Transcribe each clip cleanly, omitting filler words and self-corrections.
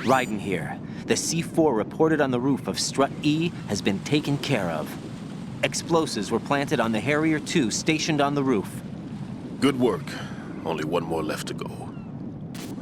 Raiden here. The C4 reported on the roof of Strut E has been taken care of. Explosives were planted on the Harrier 2 stationed on the roof. Good work. Only one more left to go.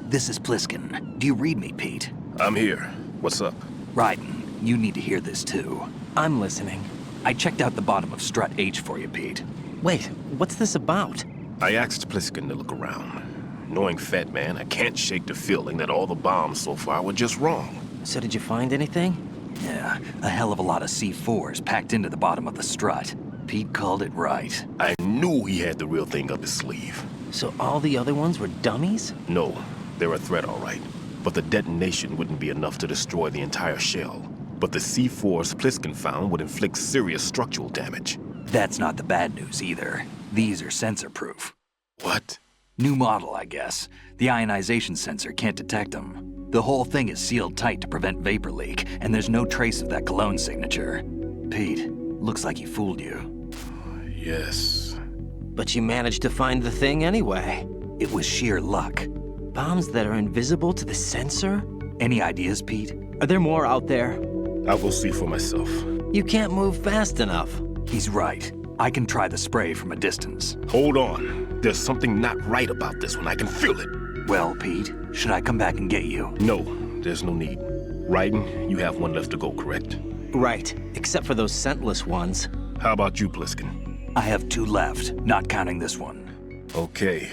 This is Pliskin. Do you read me, Pete? I'm here. What's up? Raiden, you need to hear this too. I'm listening. I checked out the bottom of Strut H for you, Pete. Wait, what's this about? I asked Pliskin to look around. Knowing Fat Man, I can't shake the feeling that all the bombs so far were just wrong. So did you find anything? Yeah, a hell of a lot of C4s packed into the bottom of the strut. Pete called it right. I knew he had the real thing up his sleeve. So all the other ones were dummies? No, they're a threat, all right. But the detonation wouldn't be enough to destroy the entire shell. But the C4s Pliskin found would inflict serious structural damage. That's not the bad news either. These are sensor-proof. What? New model, I guess. The ionization sensor can't detect them. The whole thing is sealed tight to prevent vapor leak, and there's no trace of that cologne signature. Pete, looks like he fooled you. Yes. But you managed to find the thing anyway. It was sheer luck. Bombs that are invisible to the sensor? Any ideas, Pete? Are there more out there? I'll go see for myself. You can't move fast enough. He's right. I can try the spray from a distance. Hold on. There's something not right about this one. I can feel it. Well, Pete, should I come back and get you? No, there's no need. Raiden, you have one left to go, correct? Right, except for those scentless ones. How about you, Pliskin? I have 2 left, not counting this one. Okay.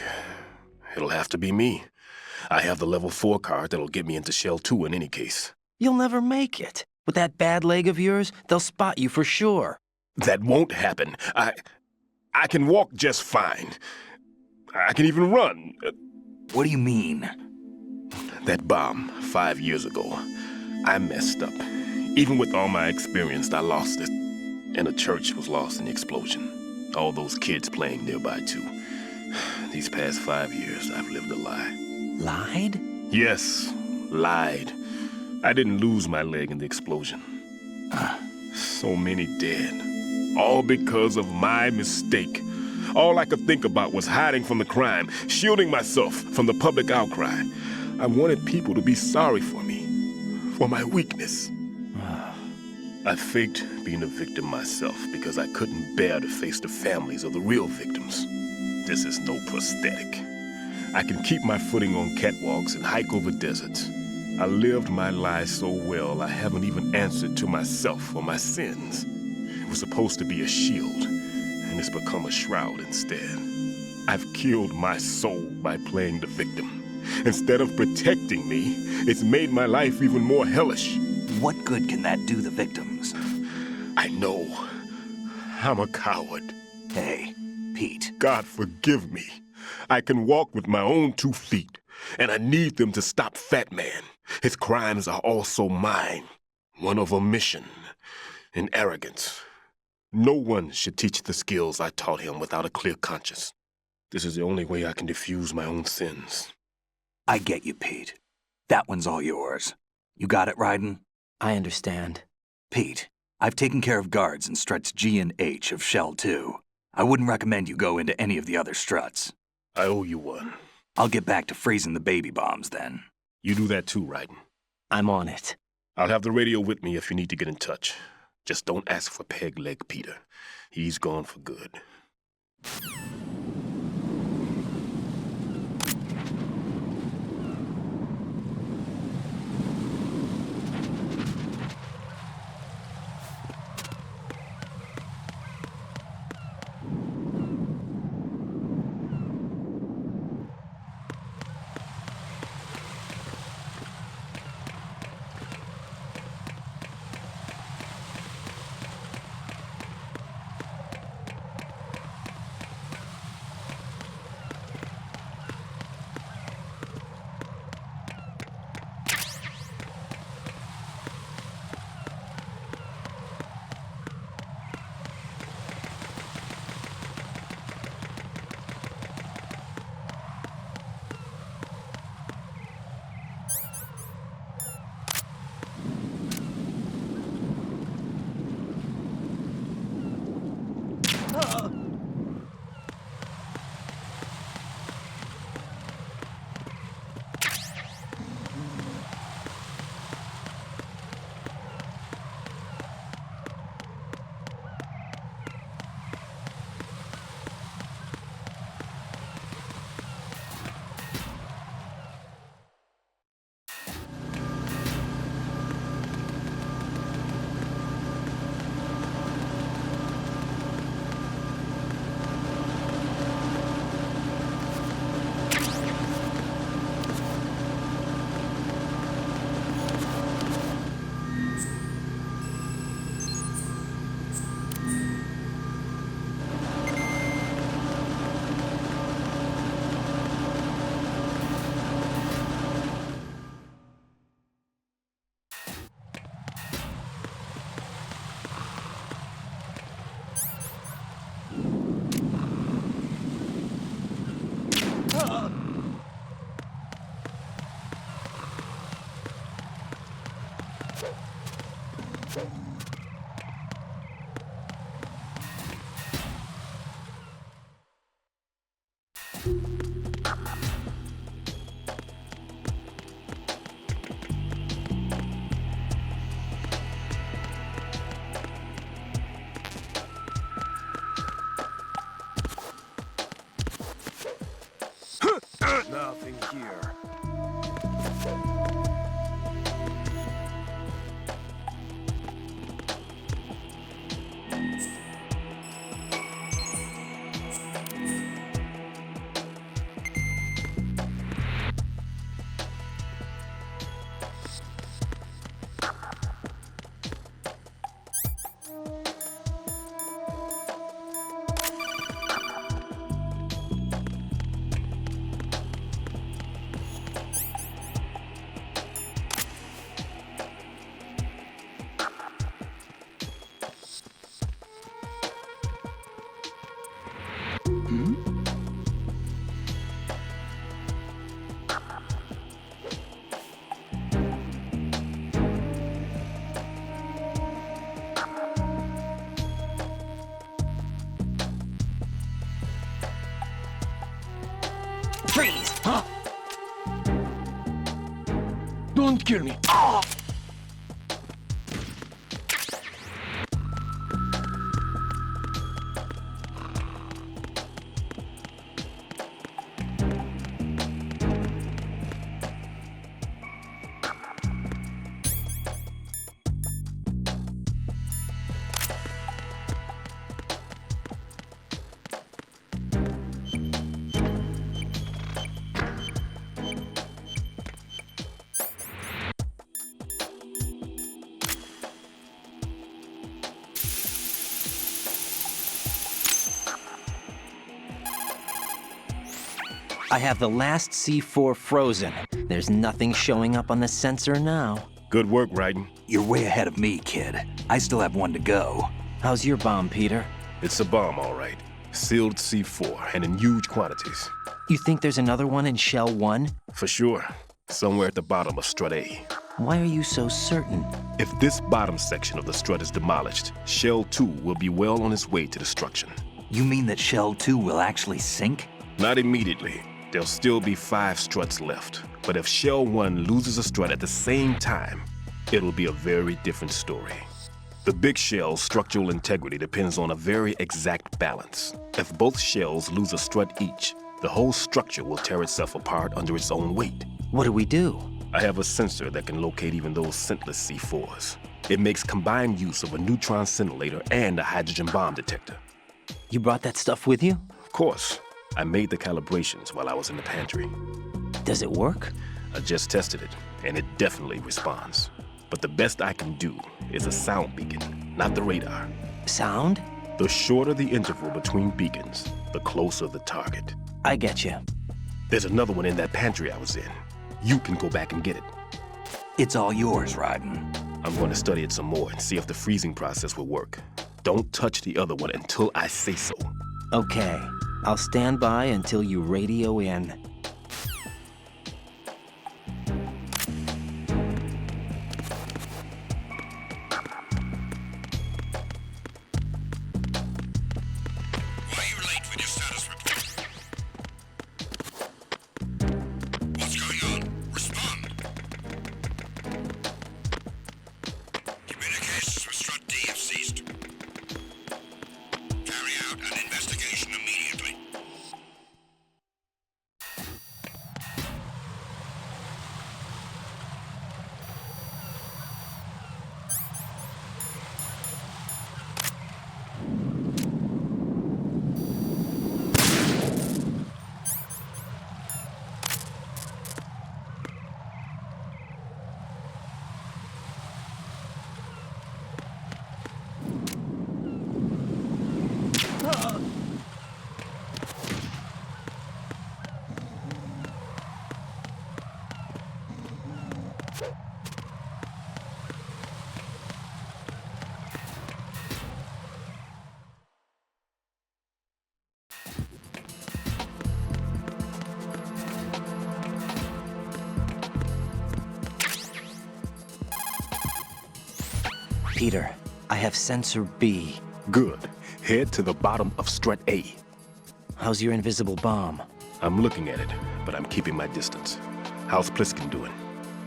It'll have to be me. I have the level 4 card that'll get me into Shell 2 in any case. You'll never make it. With that bad leg of yours, they'll spot you for sure. That won't happen. I can walk just fine. I can even run. What do you mean? That bomb 5 years ago, I messed up. Even with all my experience, I lost it. And the church was lost in the explosion. All those kids playing nearby, too. These past 5 years, I've lived a lie. Lied? Yes, lied. I didn't lose my leg in the explosion. So many dead. All because of my mistake. All I could think about was hiding from the crime, shielding myself from the public outcry. I wanted people to be sorry for me, for my weakness. I faked being a victim myself because I couldn't bear to face the families of the real victims. This is no prosthetic. I can keep my footing on catwalks and hike over deserts. I lived my lie so well I haven't even answered to myself for my sins. It was supposed to be a shield, and it's become a shroud instead. I've killed my soul by playing the victim. Instead of protecting me, it's made my life even more hellish. What good can that do the victims? I know. I'm a coward. Hey, Pete. God forgive me. I can walk with my own 2 feet, and I need them to stop Fat Man. His crimes are also mine. One of omission and arrogance. No one should teach the skills I taught him without a clear conscience. This is the only way I can diffuse my own sins. I get you, Pete. That one's all yours. You got it, Raiden? I understand. Pete, I've taken care of guards in struts G and H of Shell 2. I wouldn't recommend you go into any of the other struts. I owe you one. I'll get back to freezing the baby bombs then. You do that too, Raiden. I'm on it. I'll have the radio with me if you need to get in touch. Just don't ask for Peg Leg Peter. He's gone for good. Nothing here. Freeze! Huh? Don't kill me. Ah! I have the last C4 frozen. There's nothing showing up on the sensor now. Good work, Raiden. You're way ahead of me, kid. I still have one to go. How's your bomb, Peter? It's a bomb, all right. Sealed C4, and in huge quantities. You think there's another one in Shell 1? For sure. Somewhere at the bottom of Strut A. Why are you so certain? If this bottom section of the strut is demolished, Shell 2 will be well on its way to destruction. You mean that Shell 2 will actually sink? Not immediately. There'll still be 5 struts left. But if Shell 1 loses a strut at the same time, it'll be a very different story. The big shell's structural integrity depends on a very exact balance. If both shells lose a strut each, the whole structure will tear itself apart under its own weight. What do we do? I have a sensor that can locate even those scentless C4s. It makes combined use of a neutron scintillator and a hydrogen bomb detector. You brought that stuff with you? Of course. I made the calibrations while I was in the pantry. Does it work? I just tested it, and it definitely responds. But the best I can do is a sound beacon, not the radar. Sound? The shorter the interval between beacons, the closer the target. I get you. There's another one in that pantry I was in. You can go back and get it. It's all yours, Raiden. I'm going to study it some more and see if the freezing process will work. Don't touch the other one until I say so. Okay. I'll stand by until you radio in. Why are you late with your status report? What's going on? Respond. Communications with Strut D have ceased. Carry out an investigation immediately. Peter, I have sensor B. Good. Head to the bottom of strut A. How's your invisible bomb? I'm looking at it, but I'm keeping my distance. How's Pliskin doing?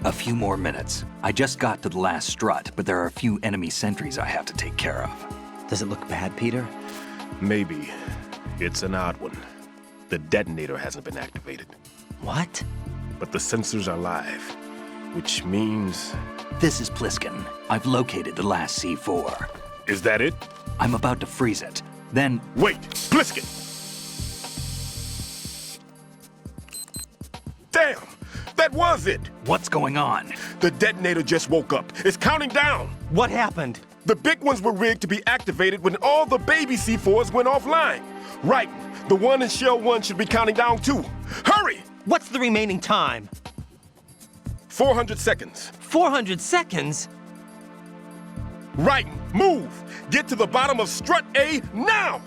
A few more minutes. I just got to the last strut, but there are a few enemy sentries I have to take care of. Does it look bad, Peter? Maybe. It's an odd one. The detonator hasn't been activated. What? But the sensors are live, which means... This is Pliskin. I've located the last C4. Is that it? I'm about to freeze it. Then... Wait! Pliskin! Damn! That was it! What's going on? The detonator just woke up. It's counting down! What happened? The big ones were rigged to be activated when all the baby C4s went offline. Right. The one in Shell 1 should be counting down too. Hurry! What's the remaining time? 400 seconds. 400 seconds? Right. Move! Get to the bottom of strut A now!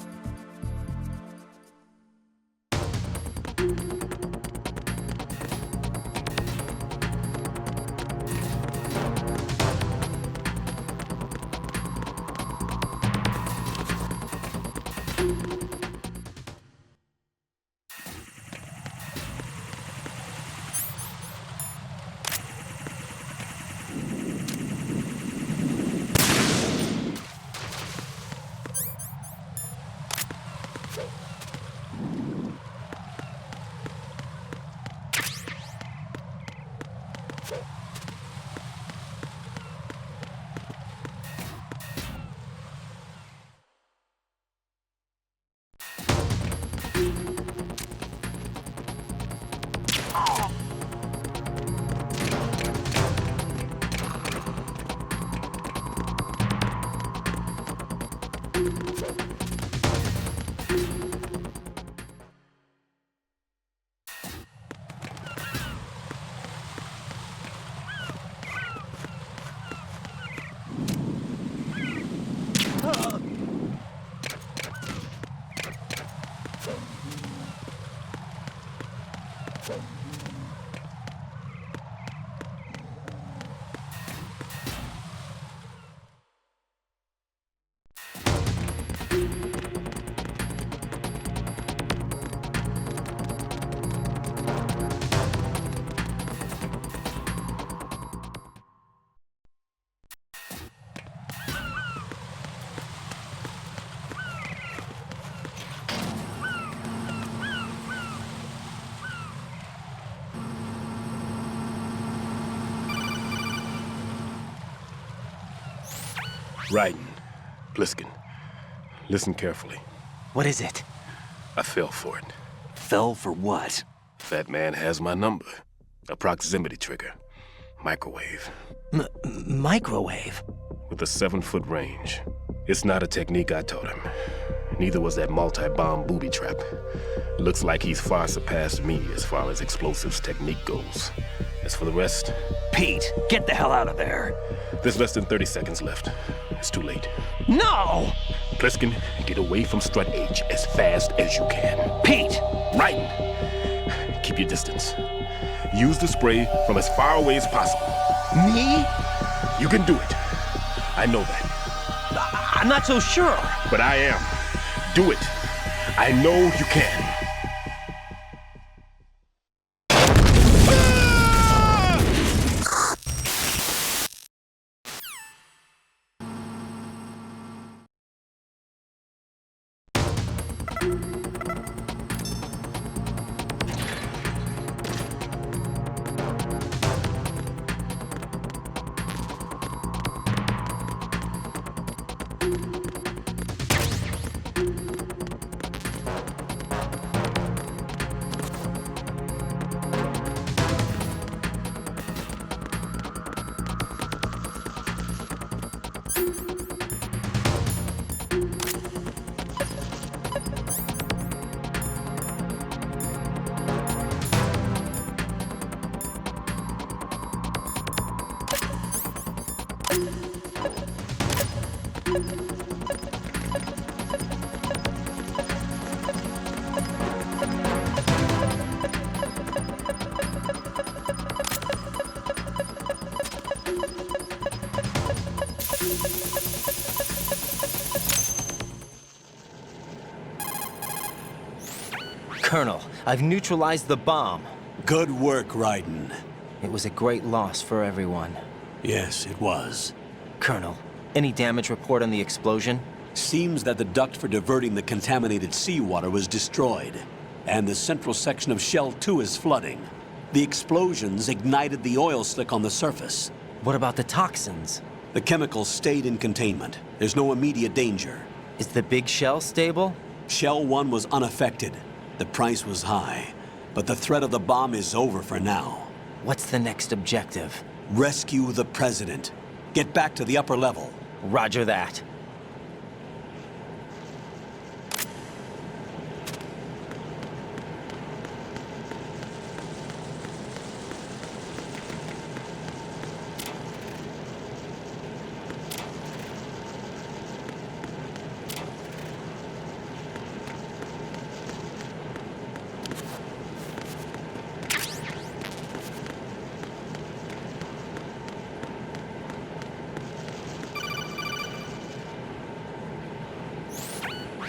Raiden, Pliskin, listen carefully. What is it? I fell for it. Fell for what? That man has my number. A proximity trigger. Microwave. Microwave? With a 7-foot range. It's not a technique I taught him. Neither was that multi-bomb booby trap. Looks like he's far surpassed me as far as explosives technique goes. As for the rest... Pete, get the hell out of there. There's less than 30 seconds left. It's too late. No! Pliskin, get away from strut H as fast as you can. Pete! Raiden, keep your distance. Use the spray from as far away as possible. Me? You can do it. I know that. I'm not so sure. But I am. Do it. I know you can. Colonel, I've neutralized the bomb. Good work, Raiden. It was a great loss for everyone. Yes, it was. Colonel, any damage report on the explosion? Seems that the duct for diverting the contaminated seawater was destroyed, and the central section of Shell 2 is flooding. The explosions ignited the oil slick on the surface. What about the toxins? The chemicals stayed in containment. There's no immediate danger. Is the big shell stable? Shell 1 was unaffected. The price was high, but the threat of the bomb is over for now. What's the next objective? Rescue the President. Get back to the upper level. Roger that.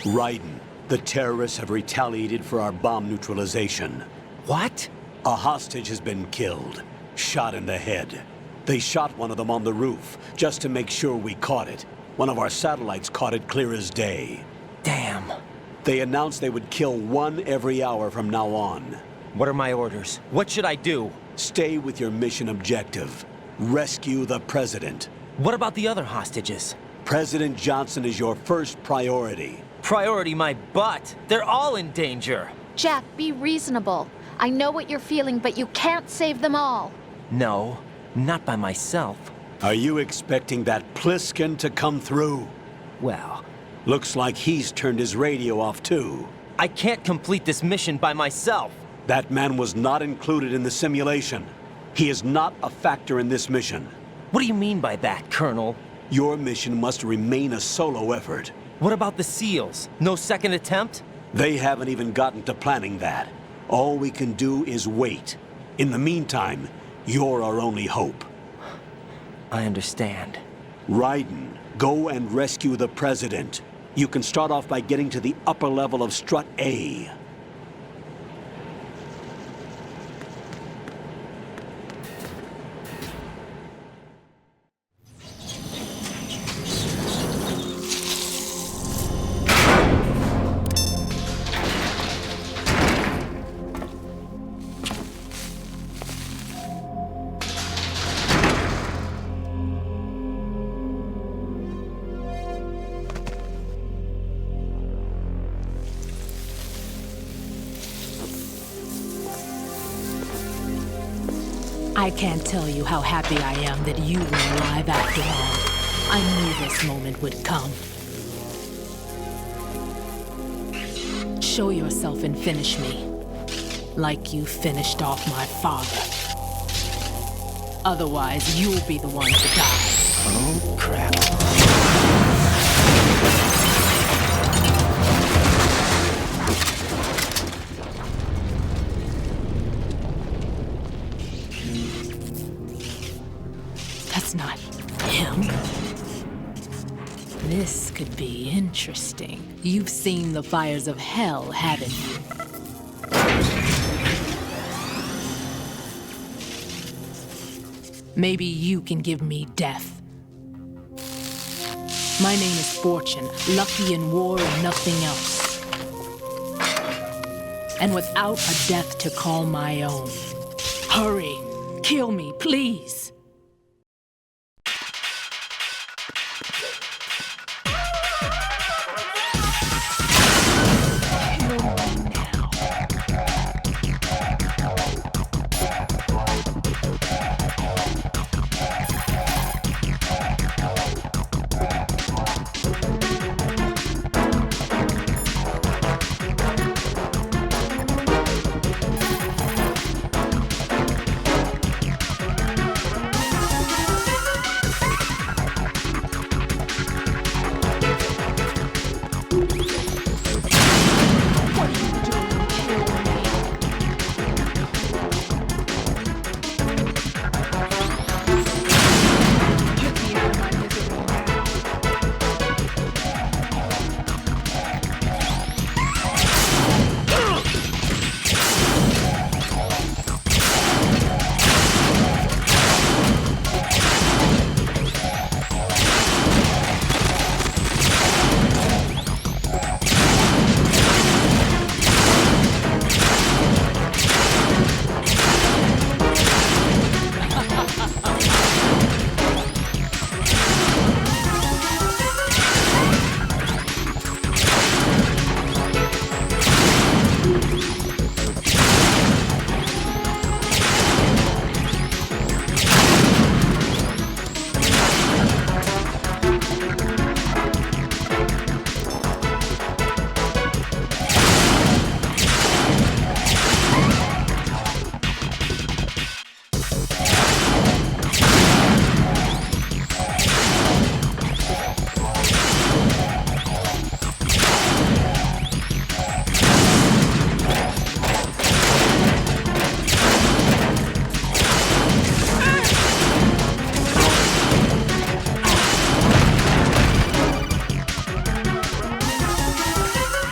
Raiden, the terrorists have retaliated for our bomb neutralization. What? A hostage has been killed, shot in the head. They shot one of them on the roof, just to make sure we caught it. One of our satellites caught it clear as day. Damn. They announced they would kill one every hour from now on. What are my orders? What should I do? Stay with your mission objective. Rescue the President. What about the other hostages? President Johnson is your first priority. Priority my butt. They're all in danger. Jack, be reasonable. I know what you're feeling, but you can't save them all. No, not by myself. Are you expecting that Pliskin to come through? Well, Looks like he's turned his radio off too. I can't complete this mission by myself. That man was not included in the simulation. He is not a factor in this mission. What do you mean by that, Colonel? Your mission must remain a solo effort. What about the SEALs? No second attempt? They haven't even gotten to planning that. All we can do is wait. In the meantime, you're our only hope. I understand. Raiden, go and rescue the President. You can start off by getting to the upper level of Strut A. I can't tell you how happy I am that you were alive after all. I knew this moment would come. Show yourself and finish me, like you finished off my father. Otherwise, you'll be the one to die. Oh, crap. That's not him. This could be interesting. You've seen the fires of hell, haven't you? Maybe you can give me death. My name is Fortune, lucky in war and nothing else. And without a death to call my own. Hurry, kill me, please.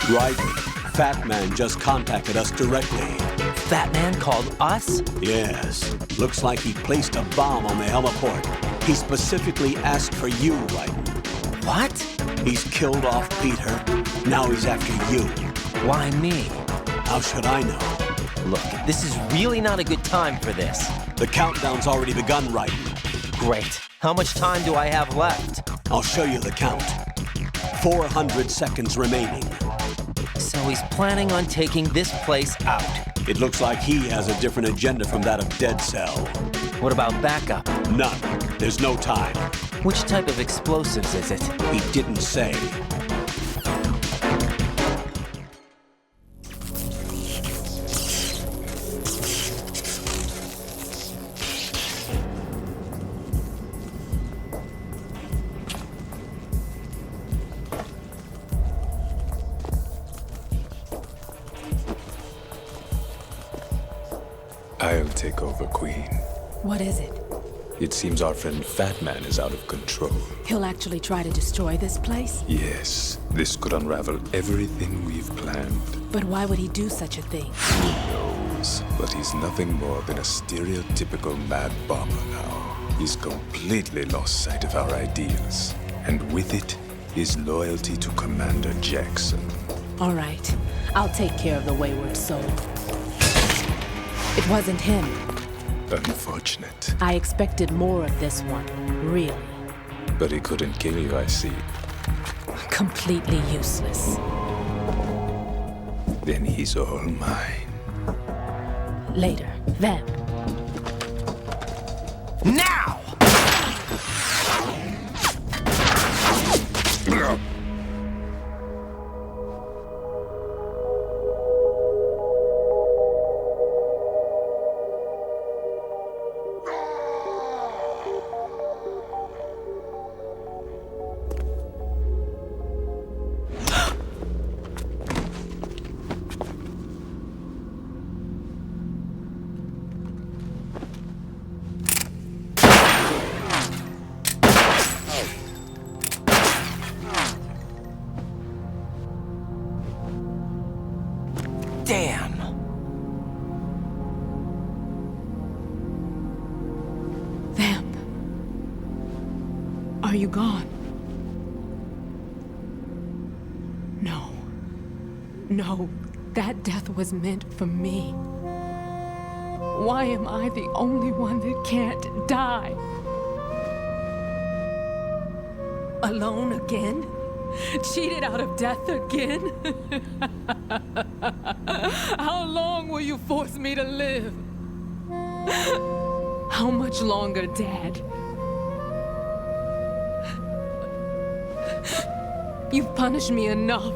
Right. Fat Man just contacted us directly. Fat Man called us? Yes. Looks like he placed a bomb on the heliport. He specifically asked for you, Raiden. What? He's killed off Peter. Now he's after you. Why me? How should I know? Look, this is really not a good time for this. The countdown's already begun, Raiden. Great. How much time do I have left? I'll show you the count. 400 seconds remaining. So he's planning on taking this place out. It looks like he has a different agenda from that of Dead Cell. What about backup? None. There's no time. Which type of explosives is it? He didn't say. I'll take over, Queen. What is it? It seems our friend Fat Man is out of control. He'll actually try to destroy this place? Yes, this could unravel everything we've planned. But why would he do such a thing? Who knows? But he's nothing more than a stereotypical mad bomber now. He's completely lost sight of our ideals. And with it, his loyalty to Commander Jackson. All right. I'll take care of the wayward soul. It wasn't him. Unfortunate. I expected more of this one, really. But he couldn't kill you, I see. Completely useless. Then he's all mine. Later, then. Now! Damn! Vamp. Are you gone? No. No, that death was meant for me. Why am I the only one that can't die? Alone again? Cheated out of death again? How long will you force me to live? How much longer, Dad? You've punished me enough.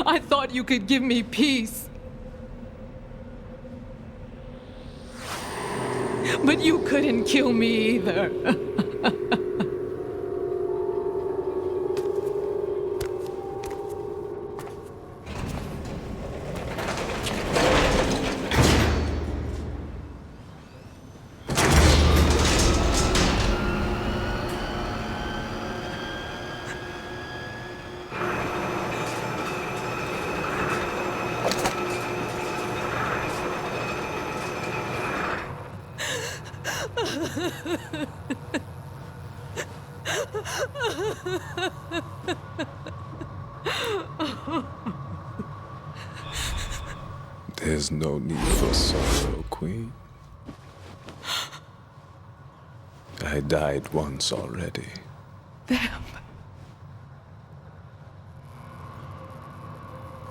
I thought you could give me peace. But you couldn't kill me either. There's no need for sorrow, Queen. I died once already. Vamp.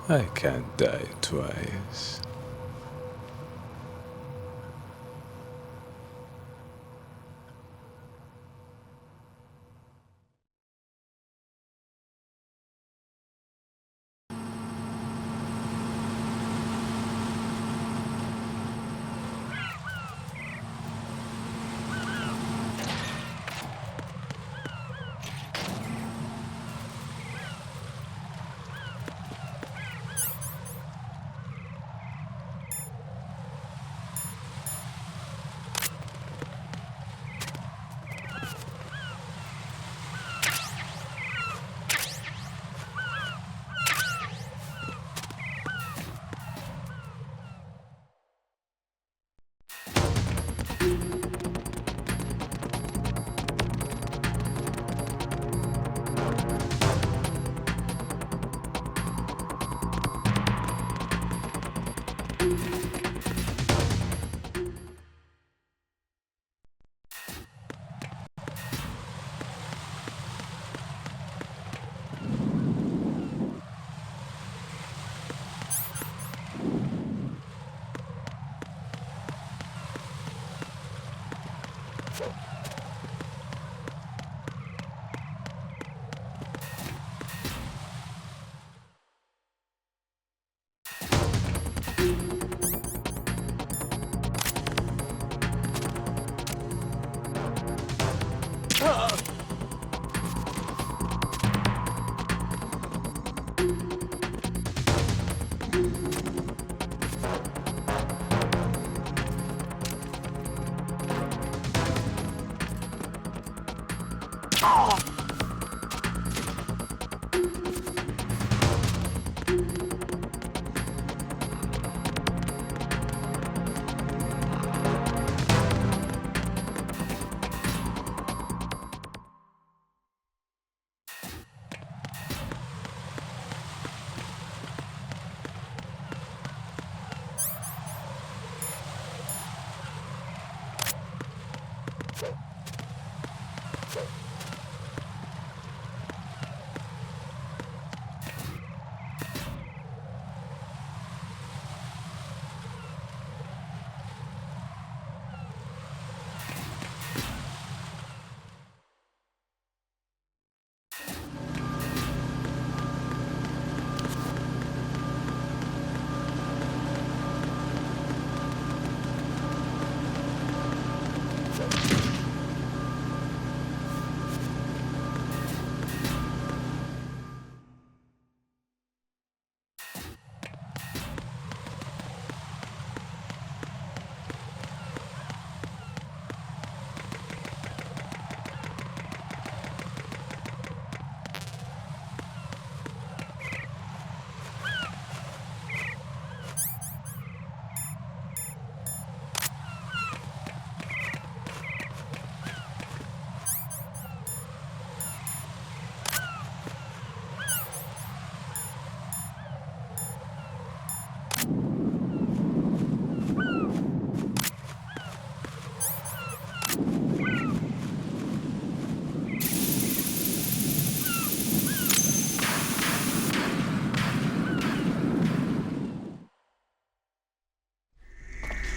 I can't die twice.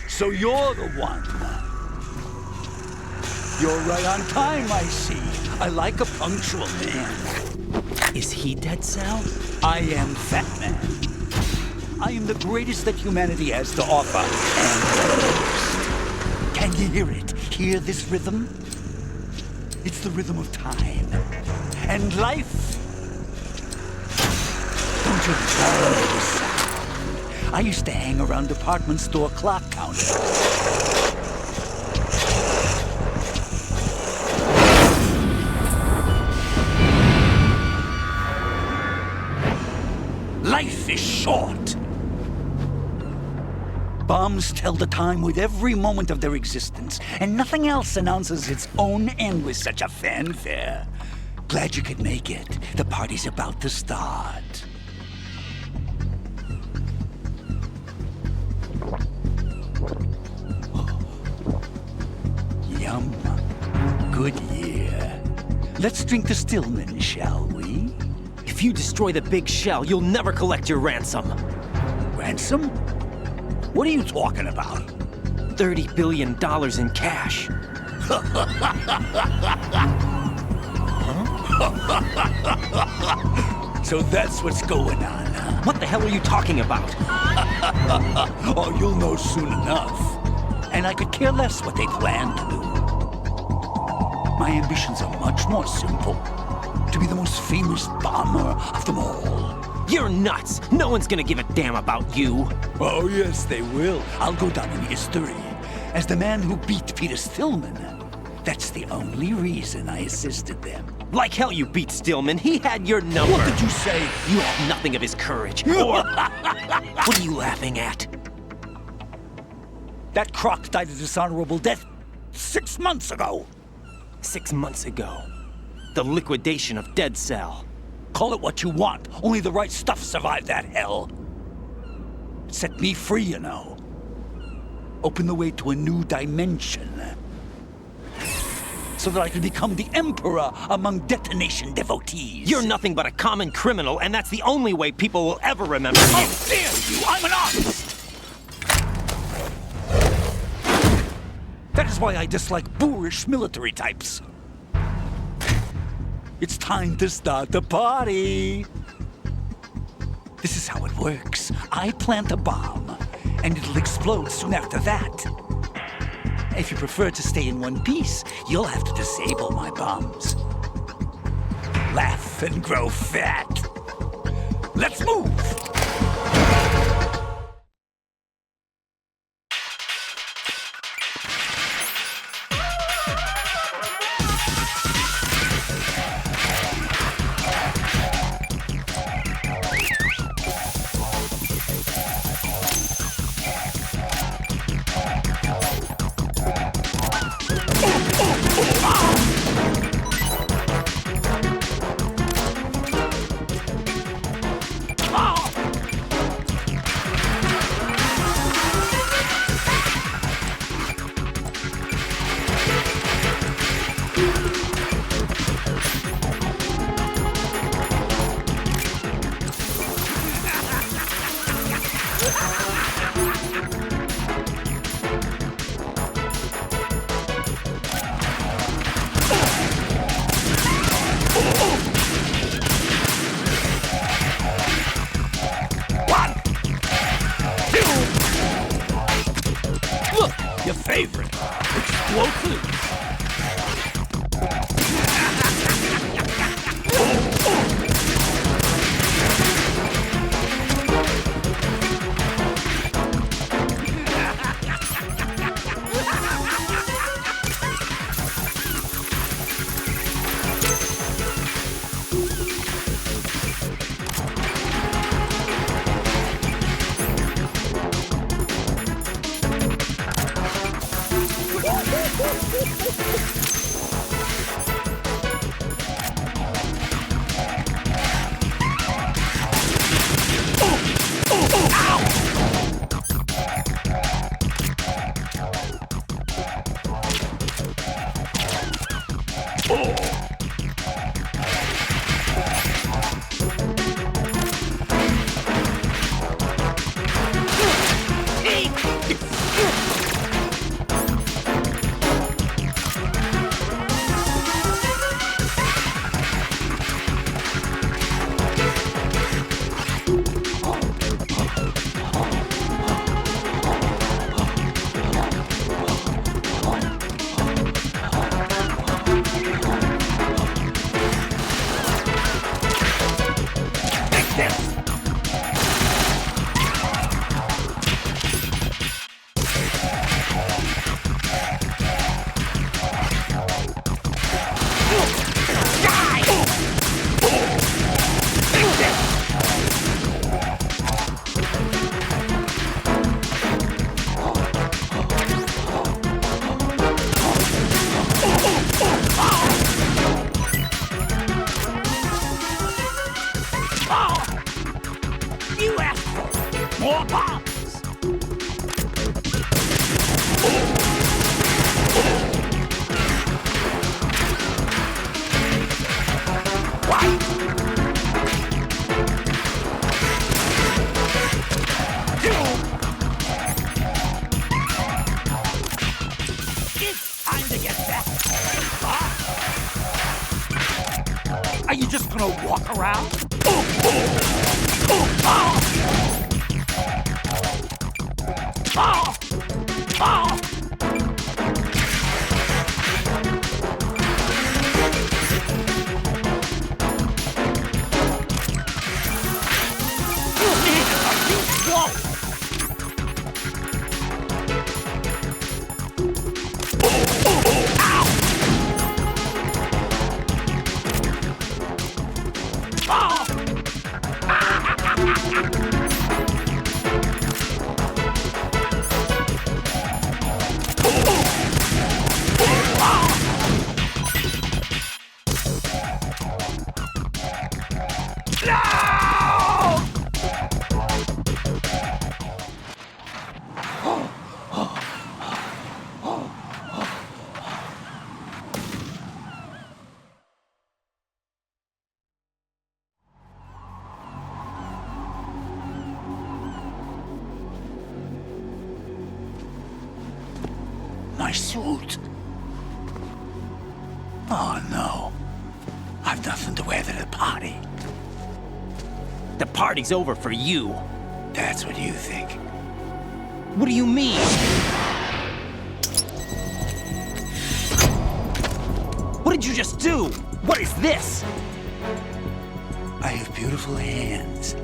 So you're the one. You're right on time, I see. I like a punctual man. Is he dead, Sal? I am Fat Man. I am the greatest that humanity has to offer, and the most. Can you hear it? Hear this rhythm? It's the rhythm of time. And life. Don't you love this sound? I used to hang around department store clock counters. Life is short. Bombs tell the time with every moment of their existence, and nothing else announces its own end with such a fanfare. Glad you could make it. The party's about to start. Yum. Good year. Let's drink the Stillman, shall we? If you destroy the big shell, you'll never collect your ransom. Ransom? What are you talking about? $30 billion in cash. So that's what's going on, huh? What the hell are you talking about? Oh, you'll know soon enough. And I could care less what they plan to do. My ambitions are much more simple. To be the most famous bomber of them all. You're nuts! No one's gonna give a damn about you. Oh, yes, they will. I'll go down in history as the man who beat Peter Stillman. That's the only reason I assisted them. Like hell you beat Stillman. He had your number. What did you say? You have nothing of his courage. Or... What are you laughing at? That croc died a dishonorable death 6 months ago. 6 months ago. The liquidation of Dead Cell. Call it what you want. Only the right stuff survived that hell. It set me free, you know. Opened the way to a new dimension. So that I could become the emperor among detonation devotees. You're nothing but a common criminal, and that's the only way people will ever remember you. How dare you! I'm an artist! That is why I dislike boorish military types. It's time to start the party. This is how it works. I plant a bomb, and it'll explode soon after that. If you prefer to stay in one piece, you'll have to disable my bombs. Laugh and grow fat. Let's move! more bombs! It's time to get back. Are you just gonna walk around? My suit. Oh no. I've nothing to wear to the party. The party's over for you. That's what you think. What do you mean? What did you just do? What is this? I have beautiful hands.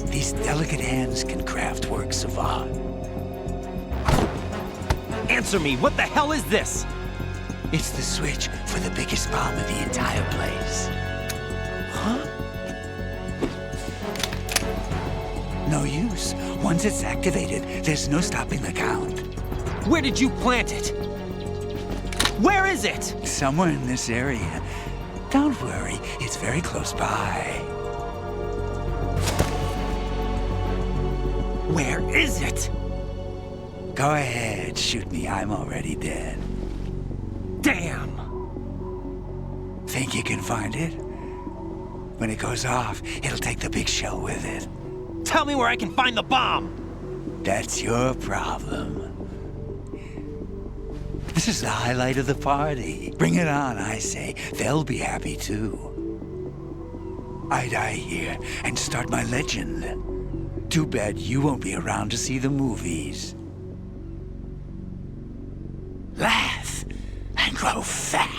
These delicate hands can craft works of art. Answer me, what the hell is this? It's the switch for the biggest bomb in the entire place. Huh? No use. Once it's activated, there's no stopping the count. Where did you plant it? Where is it? Somewhere in this area. Don't worry, it's very close by. Where is it? Go ahead, shoot me. I'm already dead. Damn! Think you can find it? When it goes off, it'll take the big shell with it. Tell me where I can find the bomb! That's your problem. This is the highlight of the party. Bring it on, I say. They'll be happy too. I die here and start my legend. Too bad you won't be around to see the movies. Laugh and grow fat.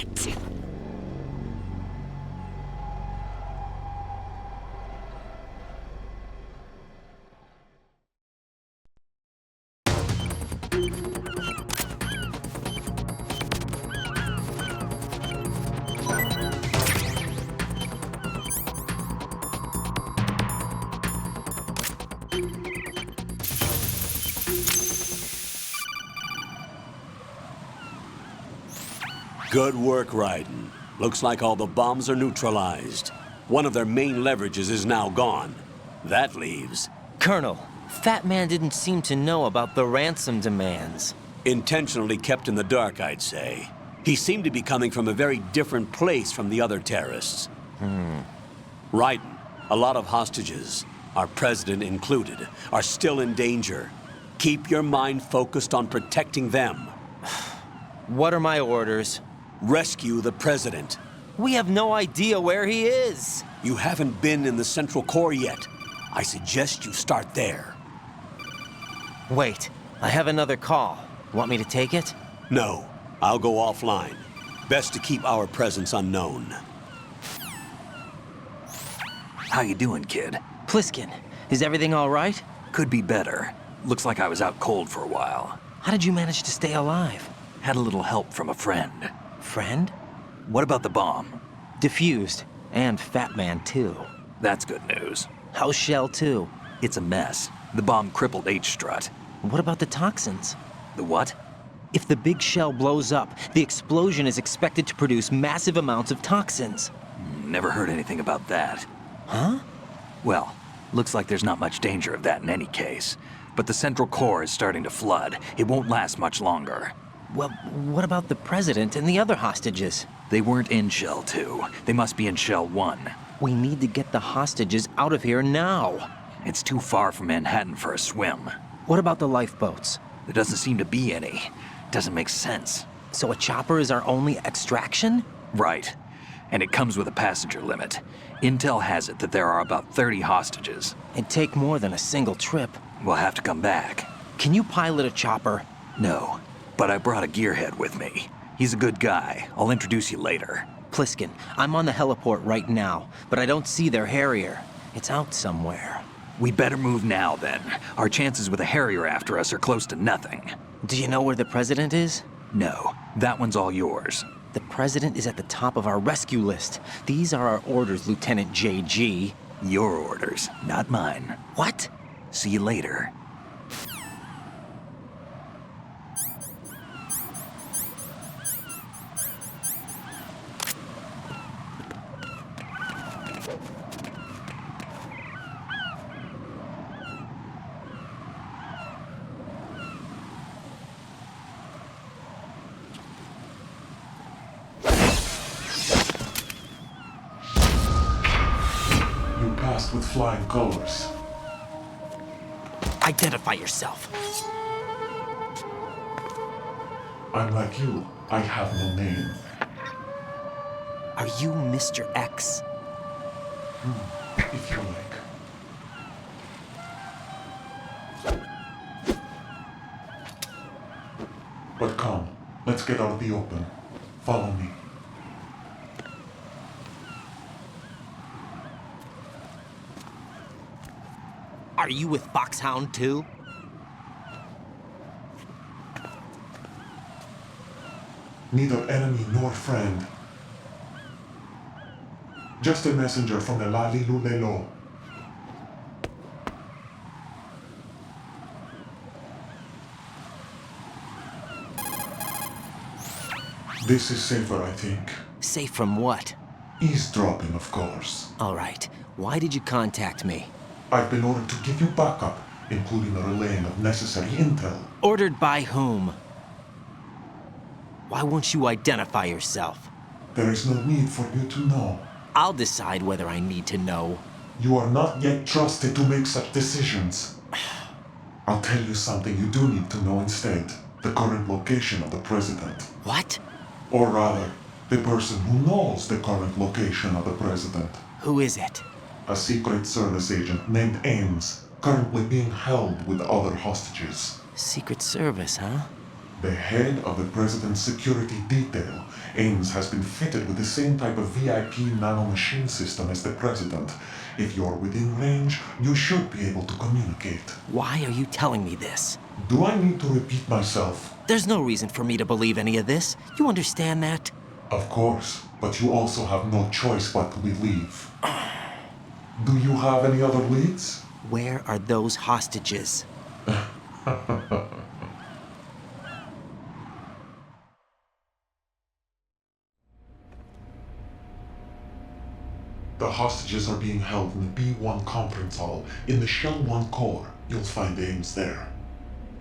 Good work, Raiden. Looks like all the bombs are neutralized. One of their main leverages is now gone. That leaves... Colonel, Fat Man didn't seem to know about the ransom demands. Intentionally kept in the dark, I'd say. He seemed to be coming from a very different place from the other terrorists. Raiden, a lot of hostages, our president included, are still in danger. Keep your mind focused on protecting them. What are my orders? Rescue the president. We have no idea where he is. You haven't been in the Central Core yet. I suggest you start there. Wait, I have another call. Want me to take it? No, I'll go offline. Best to keep our presence unknown. How you doing, kid? Pliskin, is everything all right? Could be better. Looks like I was out cold for a while. How did you manage to stay alive? Had a little help from a friend. Friend? What about the bomb? Diffused. And Fat Man, too. That's good news. How's Shell, too? It's a mess. The bomb crippled H-Strut. What about the toxins? The what? If the big shell blows up, the explosion is expected to produce massive amounts of toxins. Never heard anything about that. Huh? Well, looks like there's not much danger of that in any case. but the central core is starting to flood. It won't last much longer. Well, what about the president and the other hostages? They weren't in Shell 2. They must be in Shell 1. We need to get the hostages out of here now. It's too far from Manhattan for a swim. What about the lifeboats? There doesn't seem to be any. Doesn't make sense. So a chopper is our only extraction? Right. And it comes with a passenger limit. Intel has it that there are about 30 hostages. It'd take more than a single trip. We'll have to come back. Can you pilot a chopper? No, but I brought a gearhead with me. He's a good guy. I'll introduce you later. Pliskin, I'm on the heliport right now, but I don't see their Harrier. It's out somewhere. We'd better move now, then. Our chances with a Harrier after us are close to nothing. Do you know where the president is? No, that one's all yours. The president is at the top of our rescue list. These are our orders, Lieutenant JG. Your orders, not mine. What? See you later. With flying colors. Identify yourself. I'm like you. I have no name. Are you Mr. X? If you like. But come, let's get out of the open. Follow me. Are you with Foxhound too? Neither enemy nor friend. Just a messenger from the Lali Lulelo. This is safer, I think. Safe from what? Eavesdropping, of course. All right. Why did you contact me? I've been ordered to give you backup, including the relaying of necessary intel. Ordered by whom? Why won't you identify yourself? There is no need for you to know. I'll decide whether I need to know. You are not yet trusted to make such decisions. I'll tell you something you do need to know instead. The current location of the president. What? Or rather, the person who knows the current location of the president. Who is it? A Secret Service agent named Ames, currently being held with other hostages. Secret Service, huh? The head of the president's security detail, Ames has been fitted with the same type of VIP nanomachine system as the president. If you're within range, you should be able to communicate. Why are you telling me this? Do I need to repeat myself? There's no reason for me to believe any of this. You understand that? Of course, but you also have no choice but to believe. Do you have any other leads? Where are those hostages? The hostages are being held in the B1 conference hall. In the Shell 1 core, you'll find Ames there.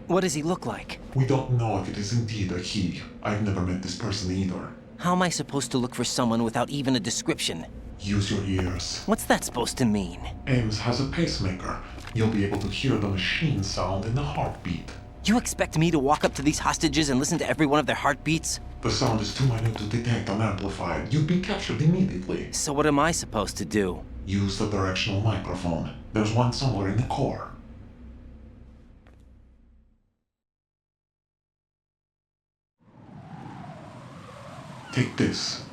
What does he look like? We don't know if it is indeed a he. I've never met this person either. How am I supposed to look for someone without even a description? Use your ears. What's that supposed to mean? Ames has a pacemaker. You'll be able to hear the machine sound in the heartbeat. You expect me to walk up to these hostages and listen to every one of their heartbeats? The sound is too minute to detect unamplified. You'd be captured immediately. So what am I supposed to do? Use the directional microphone. There's one somewhere in the core. Take this.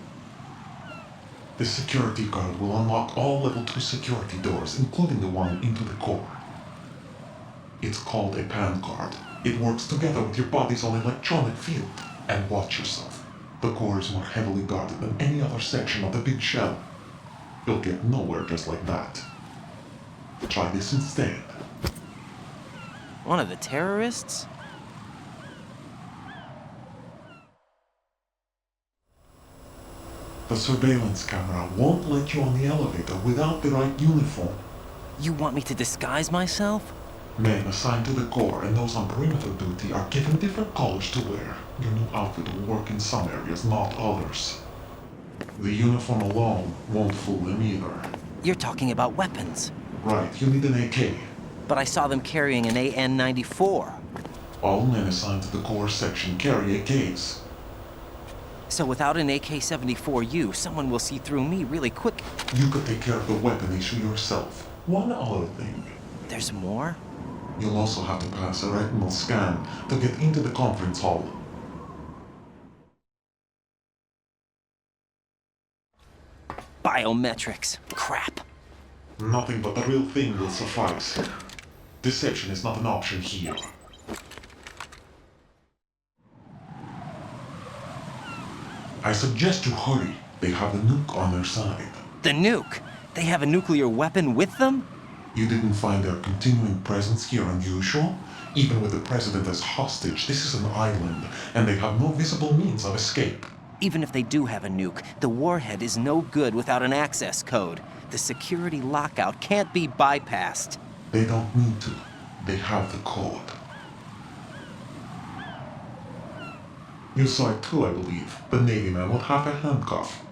This security card will unlock all level 2 security doors, including the one into the core. It's called a PAN card. It works together with your body's own electronic field. And watch yourself. The core is more heavily guarded than any other section of the big shell. You'll get nowhere just like that. Try this instead. One of the terrorists? The surveillance camera won't let you on the elevator without the right uniform. You want me to disguise myself? Men assigned to the Corps and those on perimeter duty are given different colors to wear. Your new outfit will work in some areas, not others. The uniform alone won't fool them either. You're talking about weapons. Right, you need an AK. But I saw them carrying an AN-94. All men assigned to the Corps section carry AKs. So without an AK-74U, someone will see through me really quick. You could take care of the weapon issue yourself. One other thing. There's more? You'll also have to pass a retinal scan to get into the conference hall. Biometrics. Crap. Nothing but the real thing will suffice. Deception is not an option here. I suggest you hurry. They have the nuke on their side. The nuke? They have a nuclear weapon with them? You didn't find their continuing presence here unusual? Even with the president as hostage, this is an island, and they have no visible means of escape. Even if they do have a nuke, the warhead is no good without an access code. The security lockout can't be bypassed. They don't need to. They have the code. You saw it too, I believe. The Navy man would have a handcuff.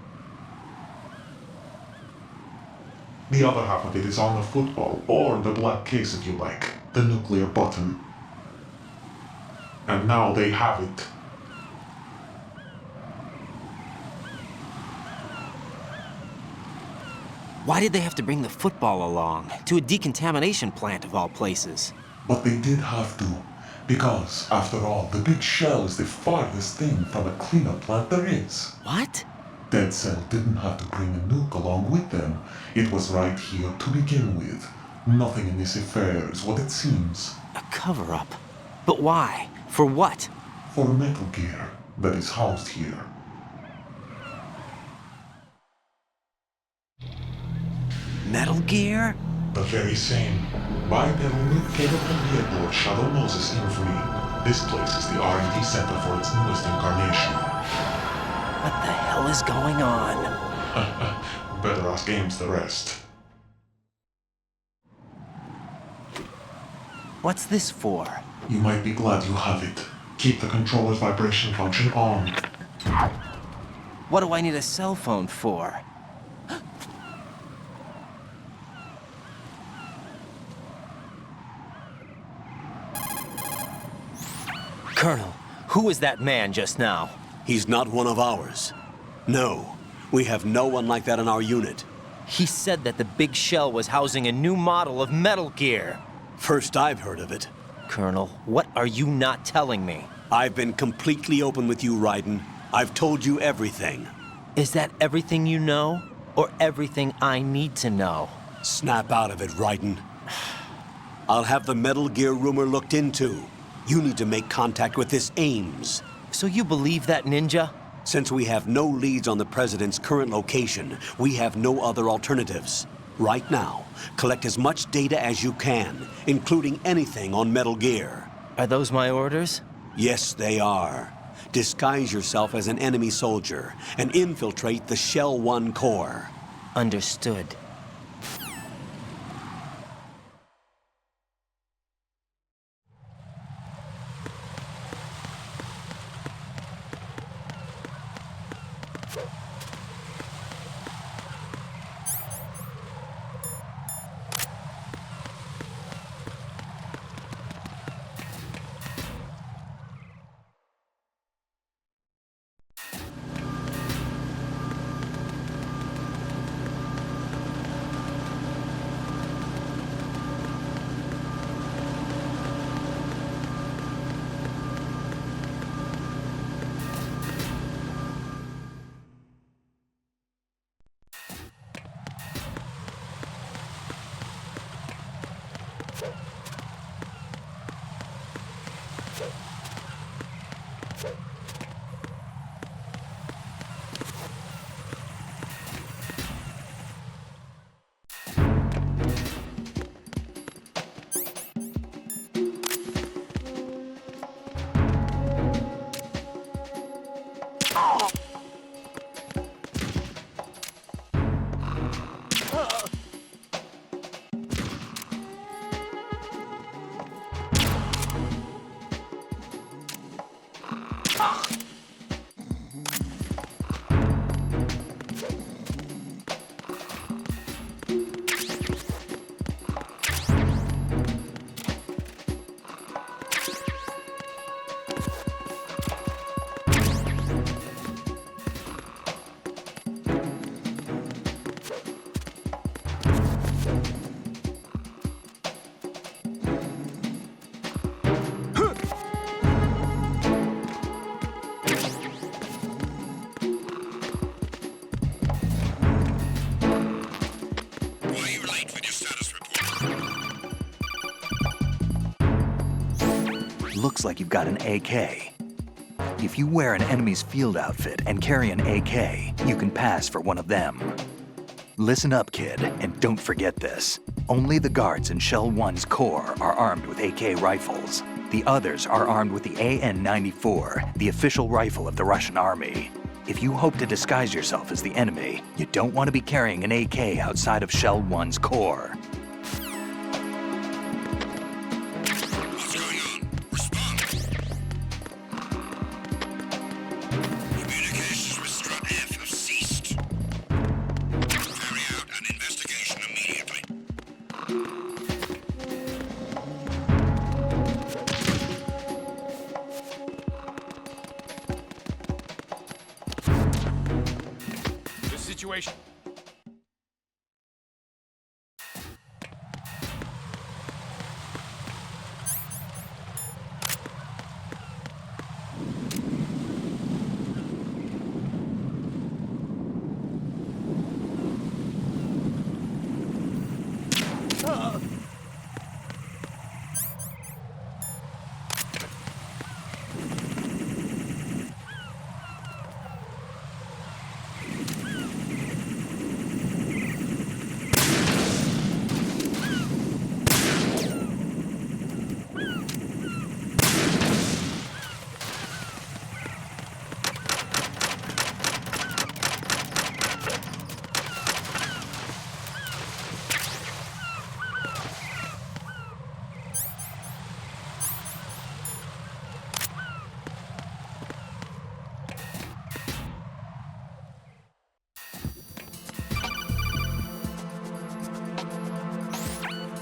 The other half of it is on the football, or the black case if you like. The nuclear button. And now they have it. Why did they have to bring the football along? To a decontamination plant of all places. But they did have to. Because, after all, the big shell is the farthest thing from a cleanup plant there is. What? Dead Cell didn't have to bring a nuke along with them. It was right here to begin with. Nothing in this affair is what it seems. A cover-up? But why? For what? For Metal Gear that is housed here. Metal Gear? The very same. Bipedal nuke cable from the airport Shadow Moses infamy. This place is the R&D center for its newest incarnation. What the hell is going on? Better ask Ames the rest. What's this for? You might be glad you have it. Keep the controller's vibration function on. What do I need a cell phone for? Colonel, who was that man just now? He's not one of ours. No, we have no one like that in our unit. He said that the big shell was housing a new model of Metal Gear. First I've heard of it. Colonel, what are you not telling me? I've been completely open with you, Raiden. I've told you everything. Is that everything you know? Or everything I need to know? Snap out of it, Raiden. I'll have the Metal Gear rumor looked into. You need to make contact with this Ames. So you believe that ninja? Since we have no leads on the President's current location, we have no other alternatives. Right now, collect as much data as you can, including anything on Metal Gear. Are those my orders? Yes, they are. Disguise yourself as an enemy soldier and infiltrate the Shell 1 core. Understood. looks like you've got an AK. If you wear an enemy's field outfit and carry an AK, you can pass for one of them. Listen up, kid, and don't forget this. Only the guards in Shell 1's Corps are armed with AK rifles. The others are armed with the AN-94, the official rifle of the Russian army. If you hope to disguise yourself as the enemy, you don't want to be carrying an AK outside of Shell 1's Corps. What's going on? Respond. Communications with Strut F have ceased. Carry out an investigation immediately. The situation.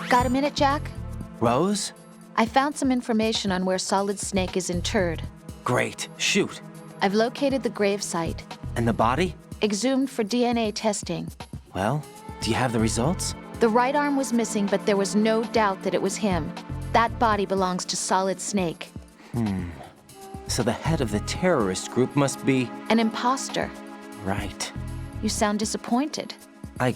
Got a minute, Jack? Rose? I found some information on where Solid Снейк is interred. Great. Shoot. I've located the grave site. And the body? Exhumed for DNA testing. Well, do you have the results? The right arm was missing, but there was no doubt that it was him. That body belongs to Solid Снейк. So the head of the terrorist group must be... An imposter. Right. You sound disappointed. I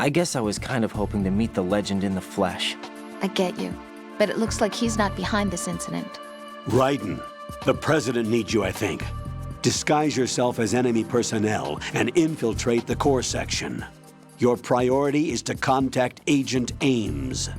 guess I was kind of hoping to meet the legend in the flesh. I get you. But it looks like he's not behind this incident. Raiden, the president needs you, I think. Disguise yourself as enemy personnel and infiltrate the core section. Your priority is to contact Agent Ames.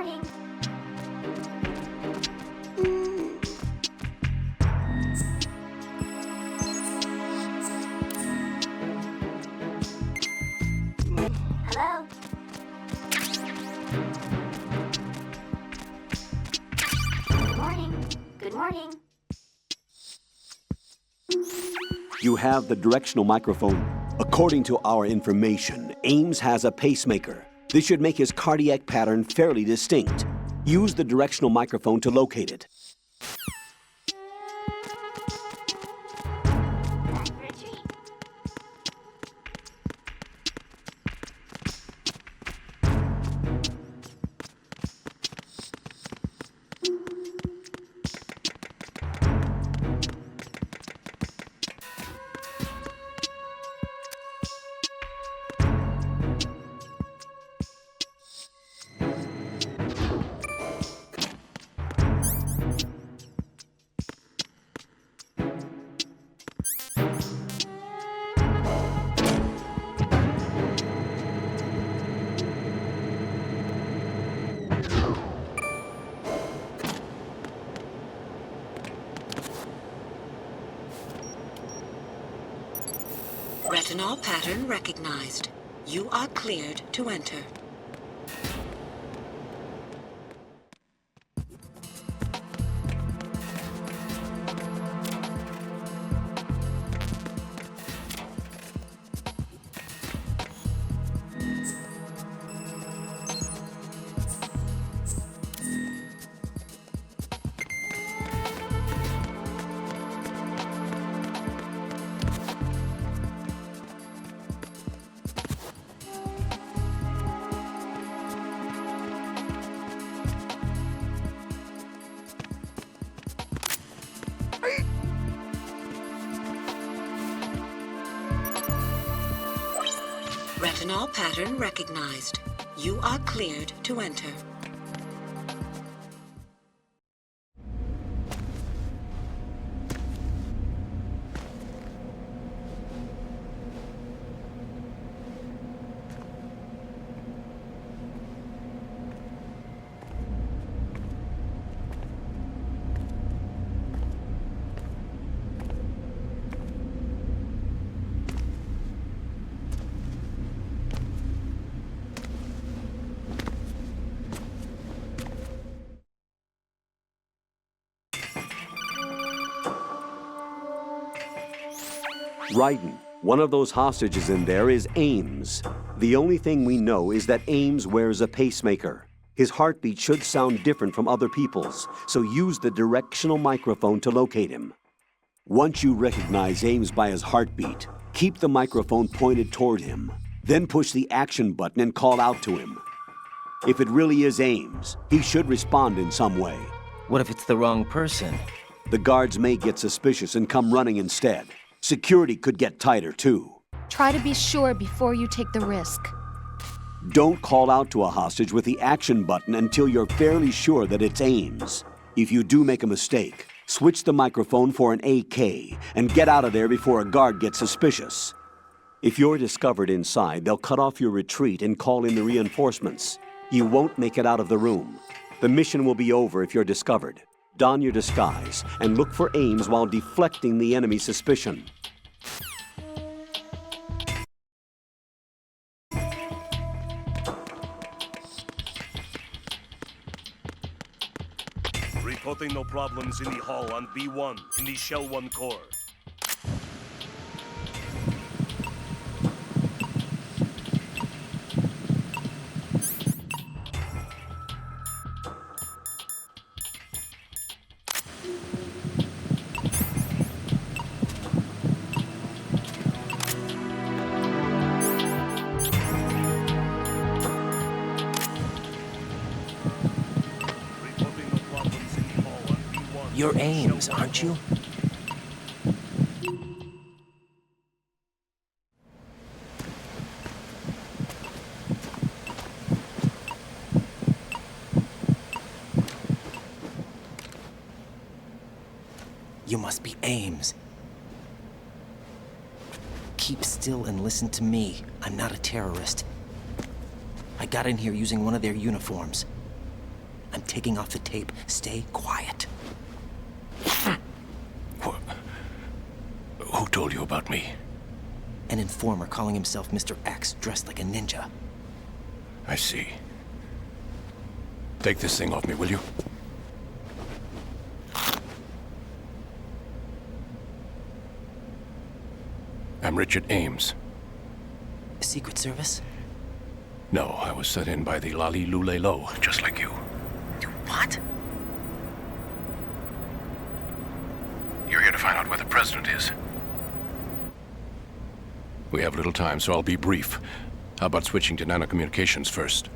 morning. Hello? Good morning. Good morning. You have the directional microphone. According to our information, Ames has a pacemaker. This should make his cardiac pattern fairly distinct. Use the directional microphone to locate it. Retreat. Retinol pattern recognized. You are cleared to enter. Retinol pattern recognized. You are cleared to enter. Raiden, one of those hostages in there is Ames. The only thing we know is that Ames wears a pacemaker. His heartbeat should sound different from other people's, so use the directional microphone to locate him. Once you recognize Ames by his heartbeat, keep the microphone pointed toward him. Then push the action button and call out to him. If it really is Ames, he should respond in some way. What if it's the wrong person? The guards may get suspicious and come running instead. Security could get tighter, too. Try to be sure before you take the risk. Don't call out to a hostage with the action button until you're fairly sure that it's Ames. If you do make a mistake, switch the microphone for an AK and get out of there before a guard gets suspicious. If you're discovered inside, they'll cut off your retreat and call in the reinforcements. You won't make it out of the room. The mission will be over if you're discovered. Don your disguise and look for Ames while deflecting the enemy's suspicion. Reporting no problems in the hall on B1 in the Shell 1 core. You're Ames, aren't you? You must be Ames. Keep still and listen to me. I'm not a terrorist. I got in here using one of their uniforms. I'm taking off the tape. Stay quiet. Who told you about me? An informer calling himself Mr. X, dressed like a ninja. I see. Take this thing off me, will you? I'm Richard Ames. Secret Service? No, I was sent in by the Lali Lule Lo, just like you. What? You're here to find out where the president is. We have little time, so I'll be brief. How about switching to nanocommunications first?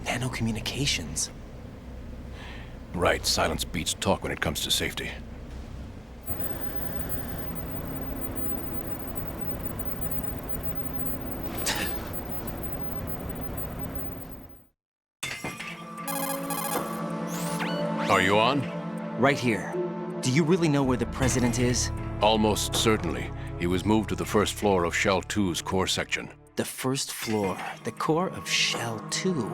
Nanocommunications? Right, silence beats talk when it comes to safety. Are you on? Right here. Do you really know where the president is? Almost certainly. He was moved to the first floor of Shell 2's core section. The first floor. The core of Shell 2.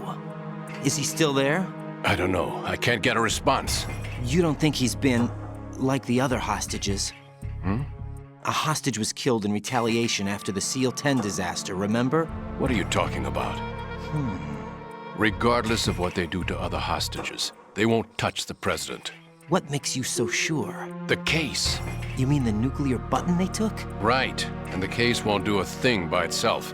Is he still there? I don't know. I can't get a response. You don't think he's been like the other hostages? Hmm? A hostage was killed in retaliation after the SEAL 10 disaster, remember? What are you talking about? Regardless of what they do to other hostages, they won't touch the president. What makes you so sure? The case. You mean the nuclear button they took? Right. And the case won't do a thing by itself.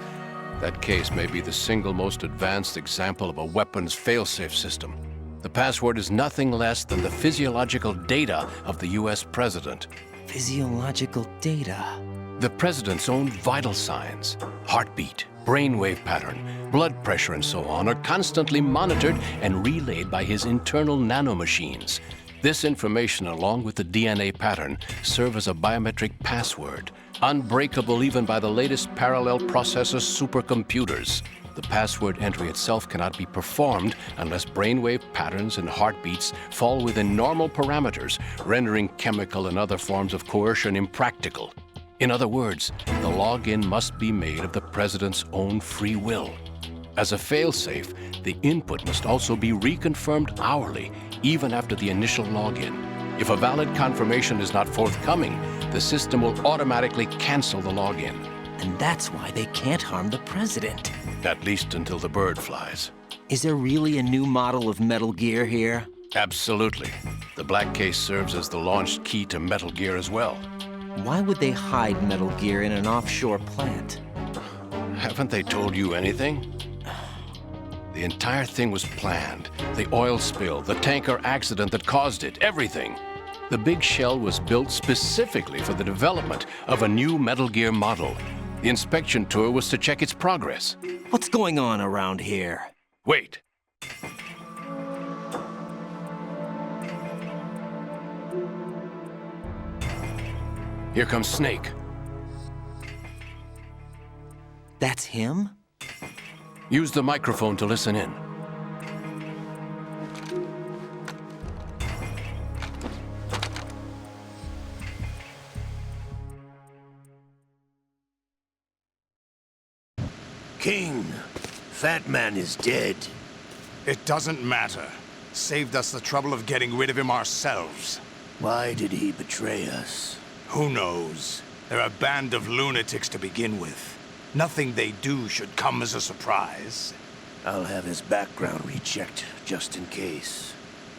That case may be the single most advanced example of a weapons failsafe system. The password is nothing less than the physiological data of the US president. Physiological data? The president's own vital signs, heartbeat, brainwave pattern, blood pressure and so on are constantly monitored and relayed by his internal nanomachines. This information, along with the DNA pattern, serve as a biometric password, unbreakable even by the latest parallel processor supercomputers. The password entry itself cannot be performed unless brainwave patterns and heartbeats fall within normal parameters, rendering chemical and other forms of coercion impractical. In other words, the login must be made of the president's own free will. As a failsafe, the input must also be reconfirmed hourly, even after the initial login. If a valid confirmation is not forthcoming, the system will automatically cancel the login. And that's why they can't harm the president. At least until the bird flies. Is there really a new model of Metal Gear here? Absolutely. The black case serves as the launch key to Metal Gear as well. Why would they hide Metal Gear in an offshore plant? Haven't they told you anything? The entire thing was planned. The oil spill, the tanker accident that caused it, everything. The big shell was built specifically for the development of a new Metal Gear model. The inspection tour was to check its progress. What's going on around here? Wait. Here comes Snake. That's him? Use the microphone to listen in. King, Fat Man is dead. It doesn't matter. Saved us the trouble of getting rid of him ourselves. Why did he betray us? Who knows? They're a band of lunatics to begin with. Nothing they do should come as a surprise. I'll have his background rechecked, just in case.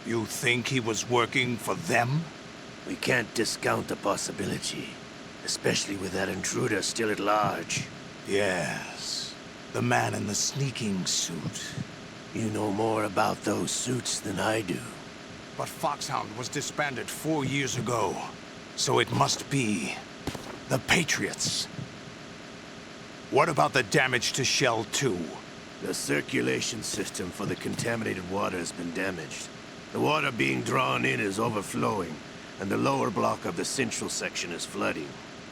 You think he was working for them? We can't discount the possibility. Especially with that intruder still at large. Yes. The man in the sneaking suit. You know more about those suits than I do. But Foxhound was disbanded 4 years ago. So it must be the Patriots. What about the damage to Shell 2? The circulation system for the contaminated water has been damaged. The water being drawn in is overflowing, and the lower block of the central section is flooding.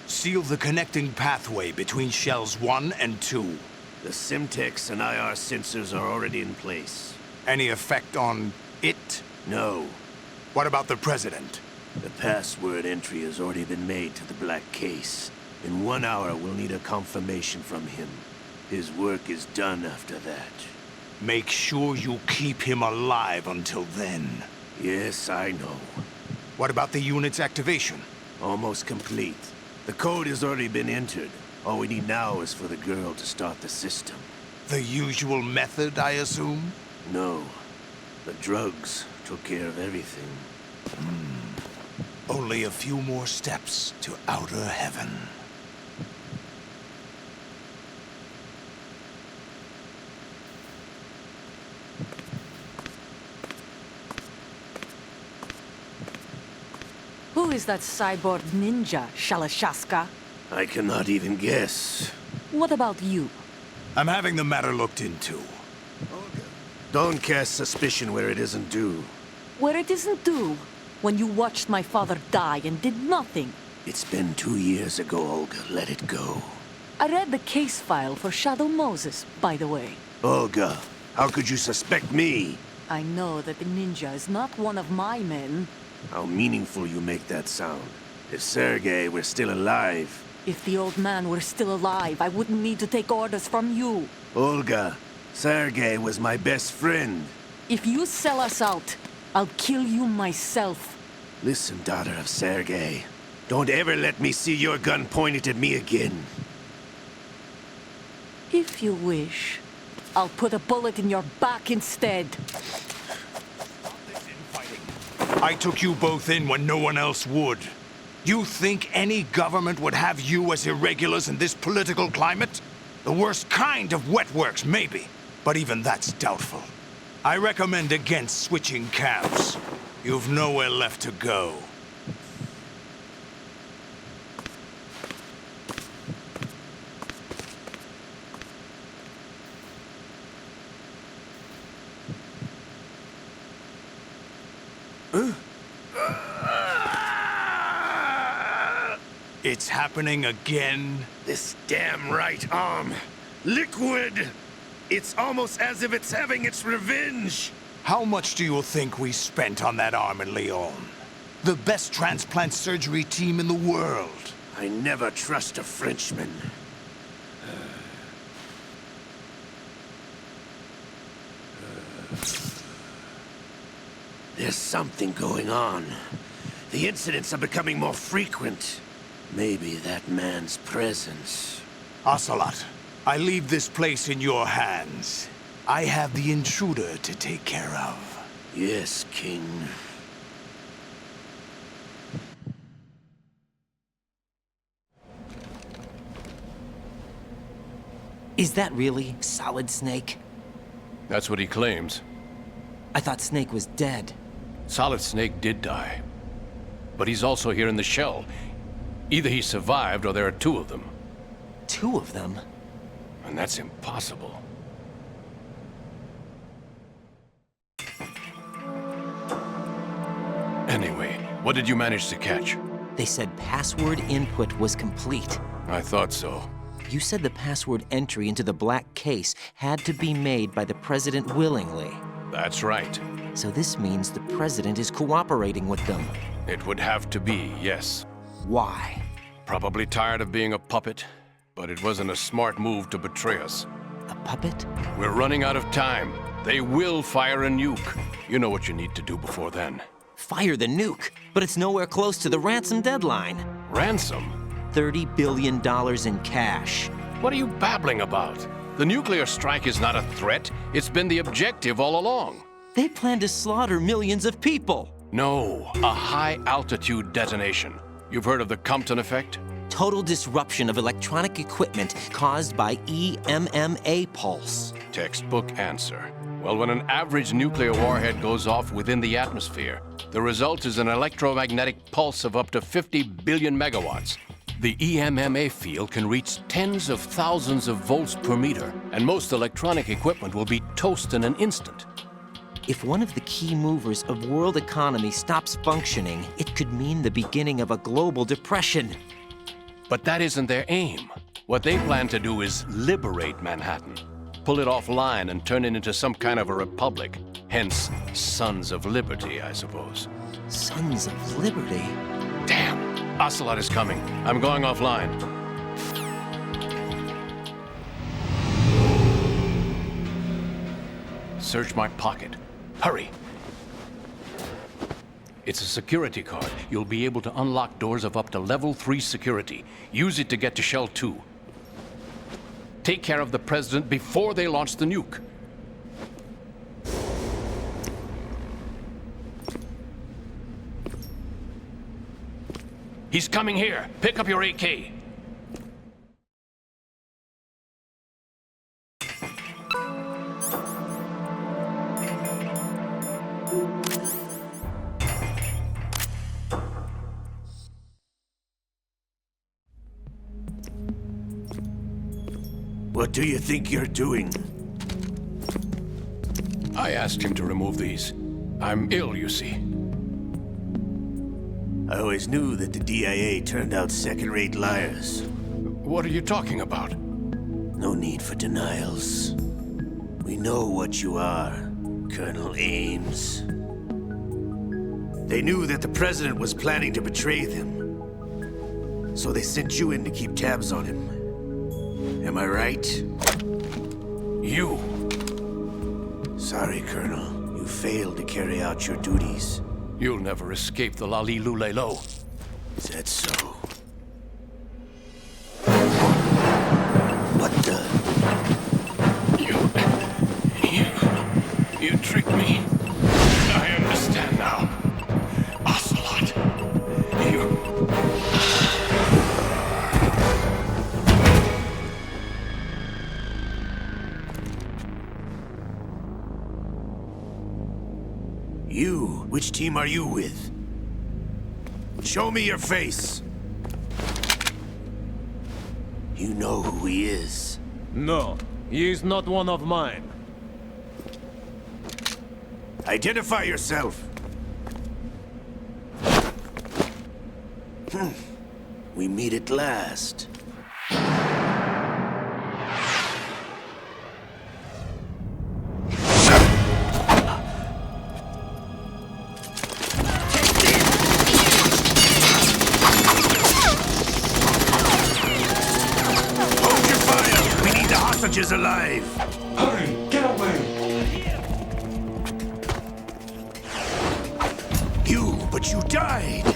Seal the connecting pathway between Shells 1 and 2. The Simtex and IR sensors are already in place. Any effect on it? No. What about the President? The password entry has already been made to the black case. In 1 hour, we'll need a confirmation from him. His work is done after that. Make sure you keep him alive until then. Yes, I know. What about the unit's activation? Almost complete. The code has already been entered. All we need now is for the girl to start the system. The usual method, I assume? No. The drugs took care of everything. Only a few more steps to outer heaven. Who is that cyborg ninja, Shalashaska? I cannot even guess. What about you? I'm having the matter looked into. Don't cast suspicion where it isn't due. Where it isn't due? When you watched my father die and did nothing. It's been 2 years ago, Olga. Let it go. I read the case file for Shadow Moses, by the way. Olga, how could you suspect me? I know that the ninja is not one of my men. How meaningful you make that sound. If Sergei were still alive... If the old man were still alive, I wouldn't need to take orders from you. Olga, Sergei was my best friend. If you sell us out, I'll kill you myself. Listen, daughter of Sergei. Don't ever let me see your gun pointed at me again. If you wish, I'll put a bullet in your back instead. I took you both in when no one else would. You think any government would have you as irregulars in this political climate? The worst kind of wet works, maybe. But even that's doubtful. I recommend against switching camps. You've nowhere left to go. It's happening again? This damn right arm. Liquid! It's almost as if it's having its revenge! How much do you think we spent on that arm in Lyon? The best transplant surgery team in the world. I never trust a Frenchman. There's something going on. The incidents are becoming more frequent. Maybe that man's presence. Ocelot, I leave this place in your hands. I have the intruder to take care of. Yes, King. Is that really Solid Snake? That's what he claims. I thought Snake was dead. Solid Snake did die. But he's also here in the shell. Either he survived or there are two of them. Two of them? And that's impossible. Anyway, what did you manage to catch? They said password input was complete. I thought so. You said the password entry into the black case had to be made by the president willingly. That's right. So this means the president is cooperating with them. It would have to be, yes. Why? Probably tired of being a puppet, but it wasn't a smart move to betray us. A puppet? We're running out of time. They will fire a nuke. You know what you need to do before then. Fire the nuke, but it's nowhere close to the ransom deadline. Ransom? $30 billion in cash. What are you babbling about? The nuclear strike is not a threat. It's been the objective all along. They plan to slaughter millions of people. No, a high-altitude detonation. You've heard of the Compton effect? Total disruption of electronic equipment caused by EMMA pulse. Textbook answer. Well, when an average nuclear warhead goes off within the atmosphere, the result is an electromagnetic pulse of up to 50 billion megawatts. The EMMA field can reach tens of thousands of volts per meter, and most electronic equipment will be toast in an instant. If one of the key movers of world economy stops functioning, it could mean the beginning of a global depression. But that isn't their aim. What they plan to do is liberate Manhattan. Pull it offline and turn it into some kind of a republic. Hence, Sons of Liberty, I suppose. Sons of Liberty? Damn! Ocelot is coming. I'm going offline. search my pocket. Hurry! It's a security card. You'll be able to unlock doors of up to level 3 security. Use it to get to Shell 2. Take care of the President before they launch the nuke. He's coming here. Pick up your AK. What do you think you're doing? I asked him to remove these. I'm ill, you see. I always knew that the DIA turned out second-rate liars. What are you talking about? No need for denials. We know what you are, Colonel Ames. They knew that the President was planning to betray them. So they sent you in to keep tabs on him. Am I right? You! Sorry, Colonel. You failed to carry out your duties. You'll never escape the Lali-Lu-Lay-Lo. Is that so? What the? You tricked me. I understand now. Ocelot. You? Which team are you with? Show me your face. You know who he is. No, he is not one of mine. Identify yourself. We meet at last. Is alive. Hurry, get away! But you died.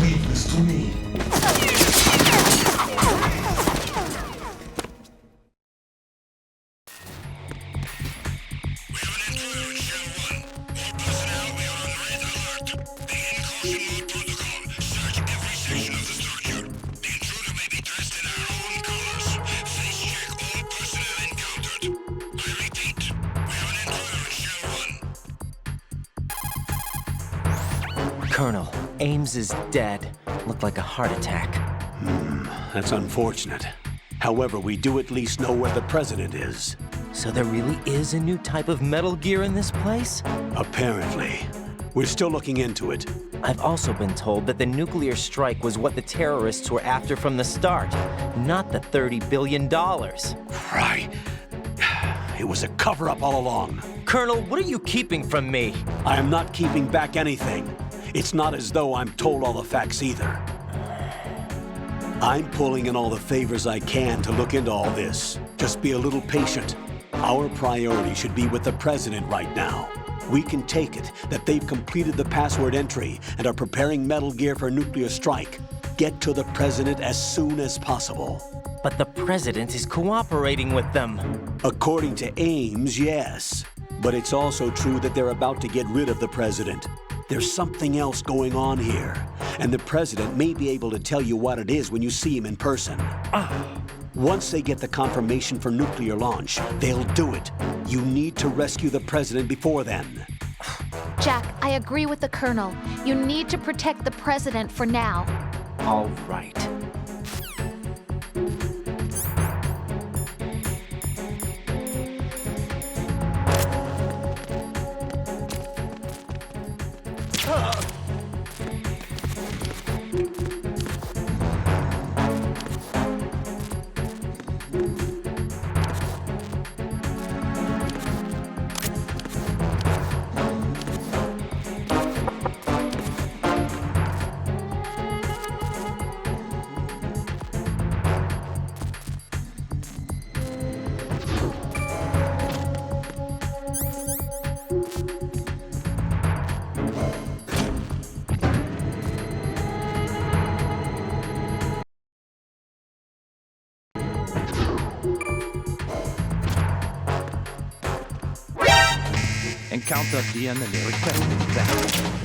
Leave this to me. Colonel, Ames is dead. Looked like a heart attack. That's unfortunate. However, we do at least know where the President is. So there really is a new type of Metal Gear in this place? Apparently. We're still looking into it. I've also been told that the nuclear strike was what the terrorists were after from the start, not the $30 billion. Right. It was a cover-up all along. Colonel, what are you keeping from me? I am not keeping back anything. It's not as though I'm told all the facts either. I'm pulling in all the favors I can to look into all this. Just be a little patient. Our priority should be with the President right now. We can take it that they've completed the password entry and are preparing Metal Gear for nuclear strike. Get to the President as soon as possible. But the President is cooperating with them. According to Ames, yes. But it's also true that they're about to get rid of the President. There's something else going on here, and the President may be able to tell you what it is when you see him in person. Once they get the confirmation for nuclear launch, they'll do it. You need to rescue the President before then. Jack, I agree with the Colonel. You need to protect the President for now. All right. encounter the enemy requesting that.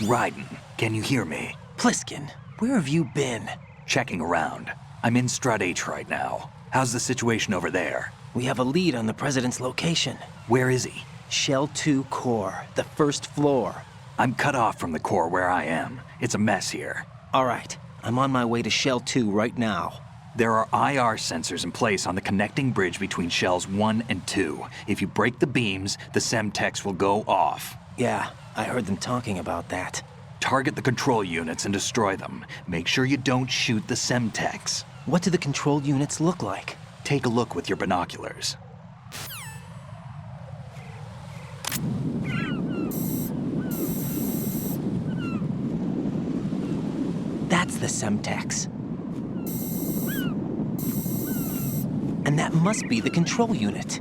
Raiden, can you hear me? Pliskin, where have you been? Checking around. I'm in Strut H right now. How's the situation over there? We have a lead on the President's location. Where is he? Shell 2 core, the first floor. I'm cut off from the core where I am. It's a mess here. All right, I'm on my way to Shell 2 right now. There are IR sensors in place on the connecting bridge between Shells 1 and 2. If you break the beams, the Semtex will go off. Yeah, I heard them talking about that. Target the control units and destroy them. Make sure you don't shoot the Semtex. What do the control units look like? Take a look with your binoculars. That's the Semtex. And that must be the control unit.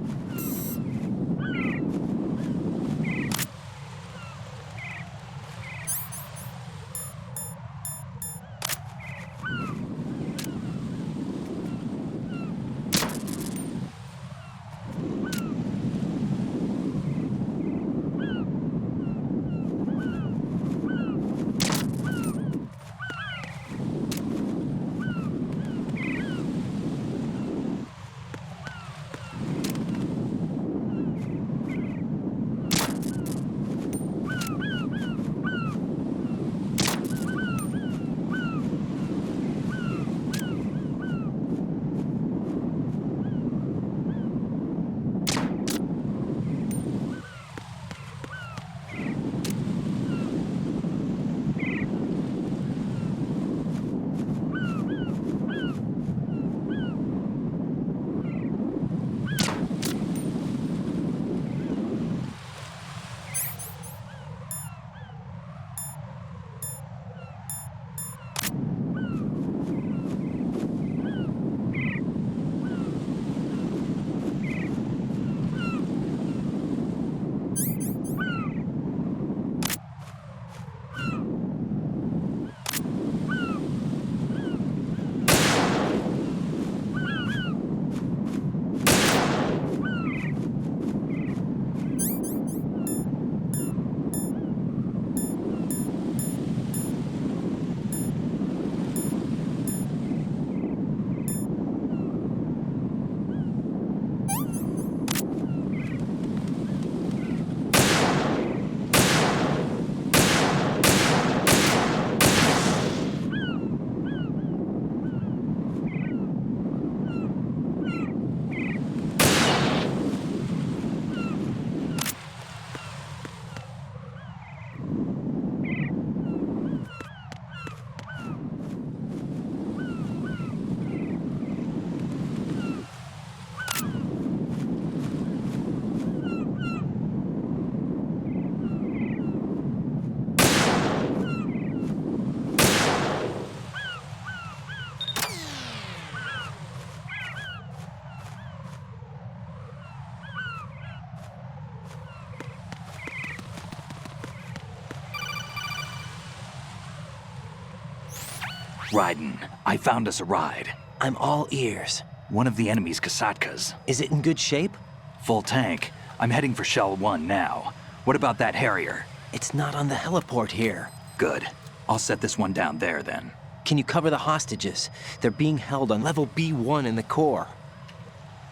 Raiden, I found us a ride. I'm all ears. One of the enemy's Kasatkas. Is it in good shape? Full tank. I'm heading for Shell 1 now. What about that Harrier? It's not on the heliport here. Good. I'll set this one down there then. Can you cover the hostages? They're being held on level B1 in the core.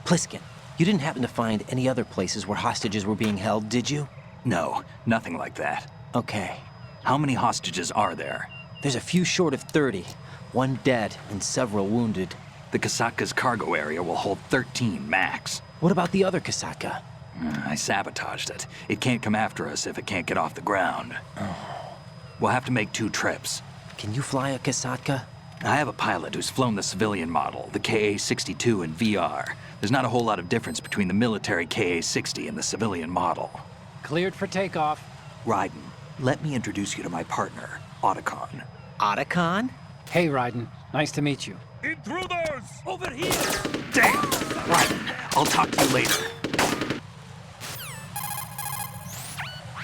Pliskin, you didn't happen to find any other places where hostages were being held, did you? No, nothing like that. Okay. How many hostages are there? There's a few short of 30. One dead and several wounded. The Kasatka's cargo area will hold 13 max. What about the other Kasatka? I sabotaged it. It can't come after us if it can't get off the ground. We'll have to make 2 trips. Can you fly a Kasatka? I have a pilot who's flown the civilian model, the KA-62 in VR. There's not a whole lot of difference between the military KA-60 and the civilian model. Cleared for takeoff. Raiden, let me introduce you to my partner, Otacon. Otacon? Hey, Raiden. Nice to meet you. Intruders! Over here! Damn! Raiden, I'll talk to you later.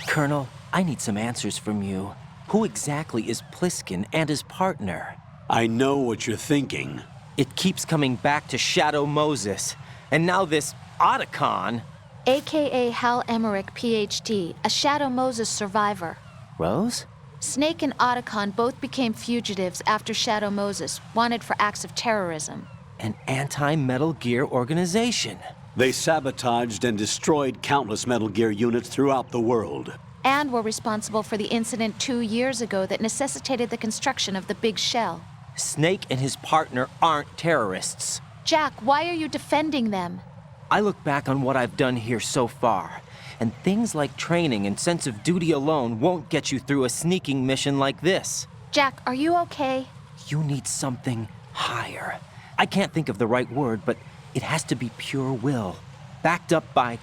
Colonel, I need some answers from you. Who exactly is Pliskin and his partner? I know what you're thinking. It keeps coming back to Shadow Moses. And now this Otacon. AKA Hal Emmerich, PhD, a Shadow Moses survivor. Rose? Snake and Otacon both became fugitives after Shadow Moses, wanted for acts of terrorism. An anti-Metal Gear organization. They sabotaged and destroyed countless Metal Gear units throughout the world. And were responsible for the incident 2 years ago that necessitated the construction of the big shell. Snake and his partner aren't terrorists. Jack, why are you defending them? I look back on what I've done here so far, and things like training and sense of duty alone won't get you through a sneaking mission like this. Jack, are you okay? You need something higher. I can't think of the right word, but it has to be pure will, backed up by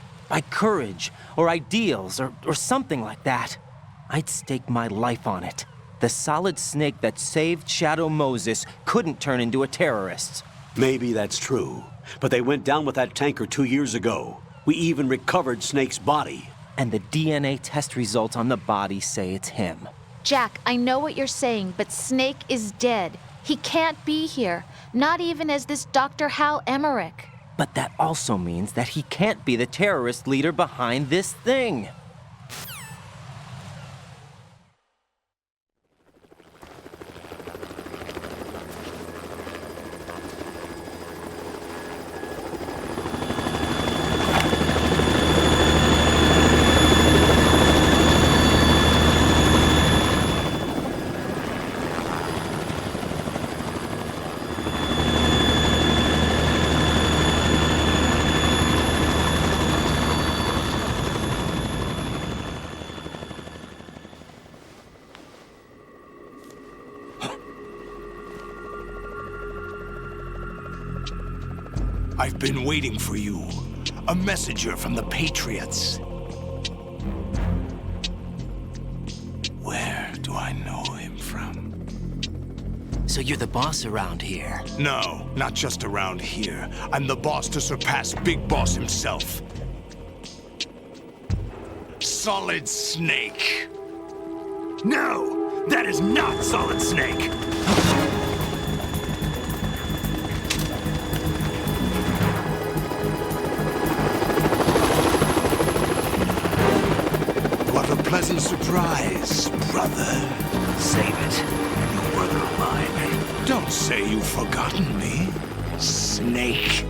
courage, or ideals, or something like that. I'd stake my life on it. The Solid Snake that saved Shadow Moses couldn't turn into a terrorist. Maybe that's true, but they went down with that tanker 2 years ago. We even recovered Snake's body. And the DNA test results on the body say it's him. Jack, I know what you're saying, but Snake is dead. He can't be here, not even as this Dr. Hal Emmerich. But that also means that he can't be the terrorist leader behind this thing. I've been waiting for you. A messenger from the Patriots. Where do I know him from? So you're the boss around here? No, not just around here. I'm the boss to surpass Big Boss himself. Solid Snake. No, that is not Solid Snake. What a pleasant surprise, brother. Save it. You brother of mine. Don't say you've forgotten me, Snake.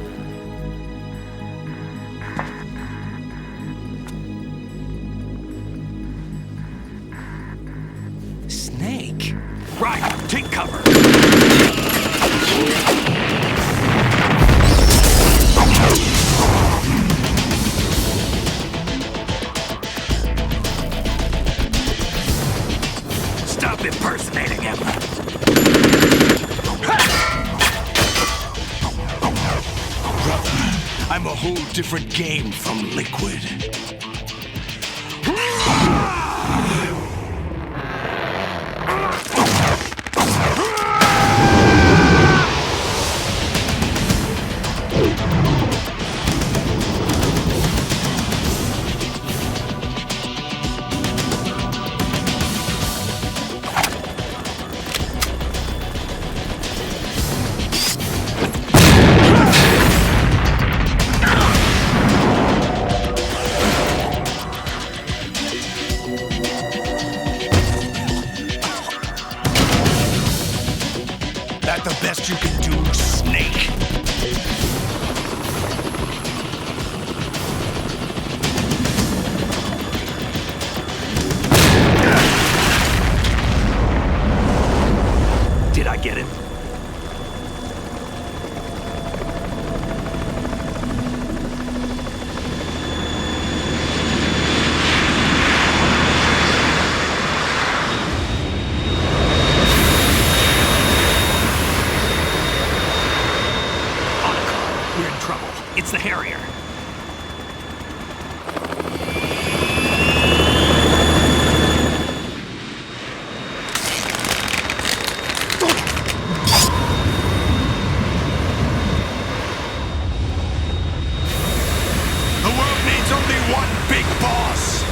Snake? Right, take cover. Stop impersonating him. Brother, I'm a whole different game from Liquid. That the best you can do, Snake? Did I get it? We're in trouble. It's the Harrier. The world needs only one big boss.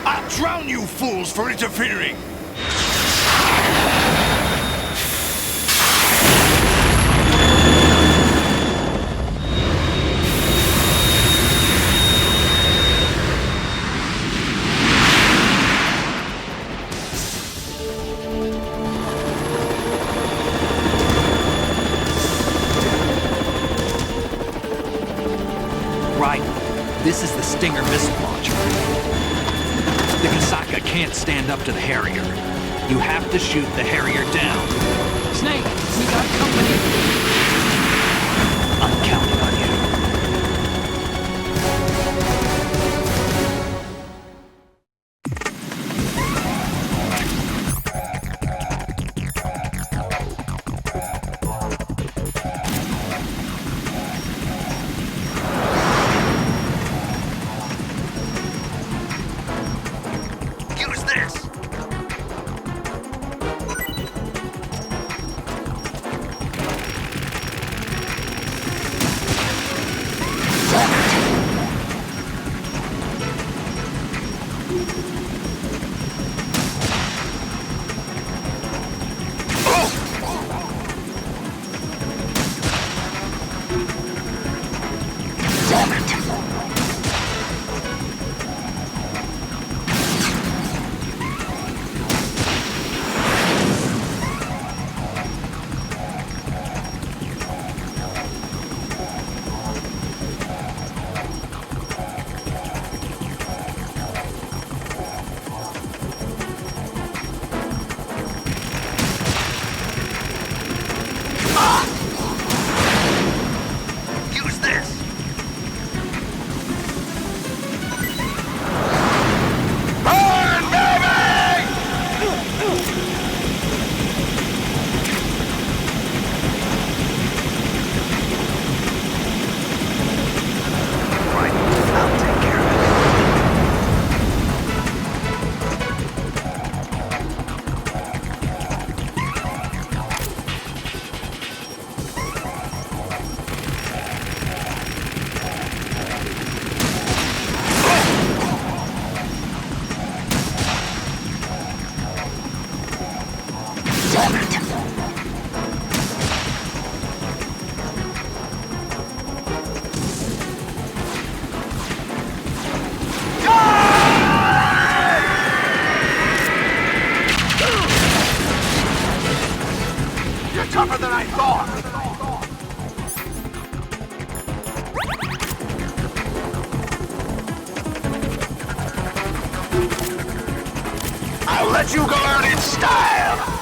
I'll drown you fools for interfering. rocket launcher. The Kasaka can't stand up to the Harrier. You have to shoot the Harrier down. Snake, we got company. I'm counting on you. Tougher than I thought! I'll let you go out in style!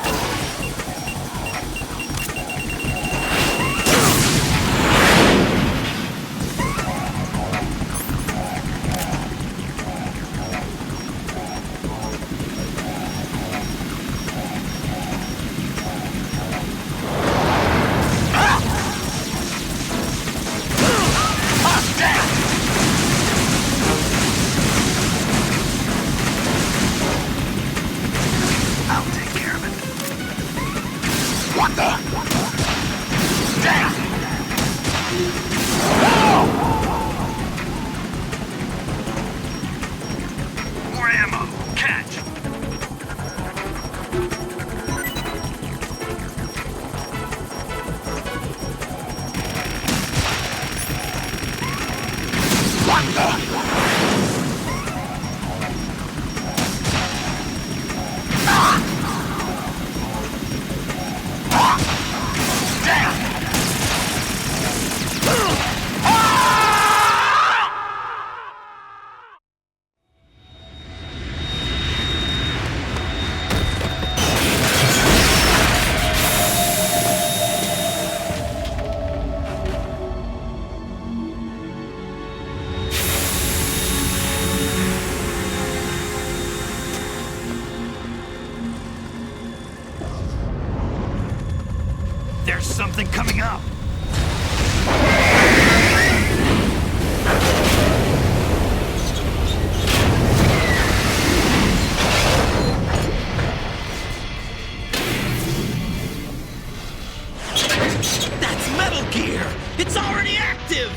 There's something coming up! That's Metal Gear! It's already active!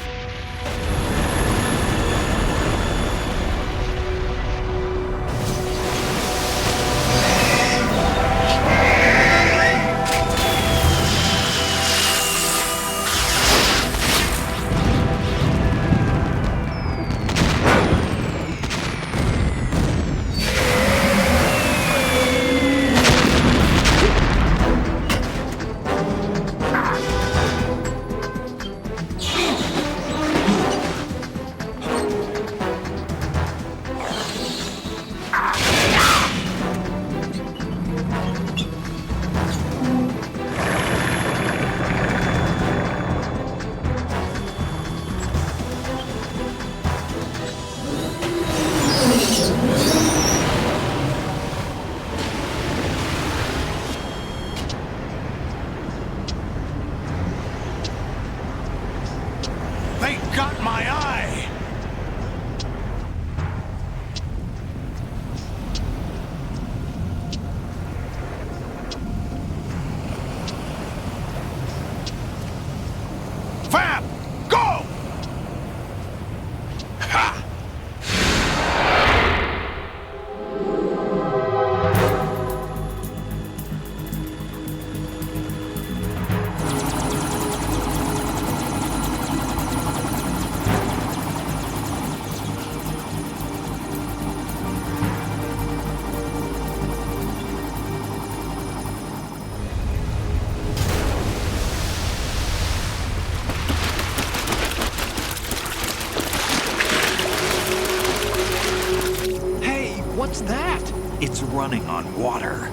What's that? It's running on water.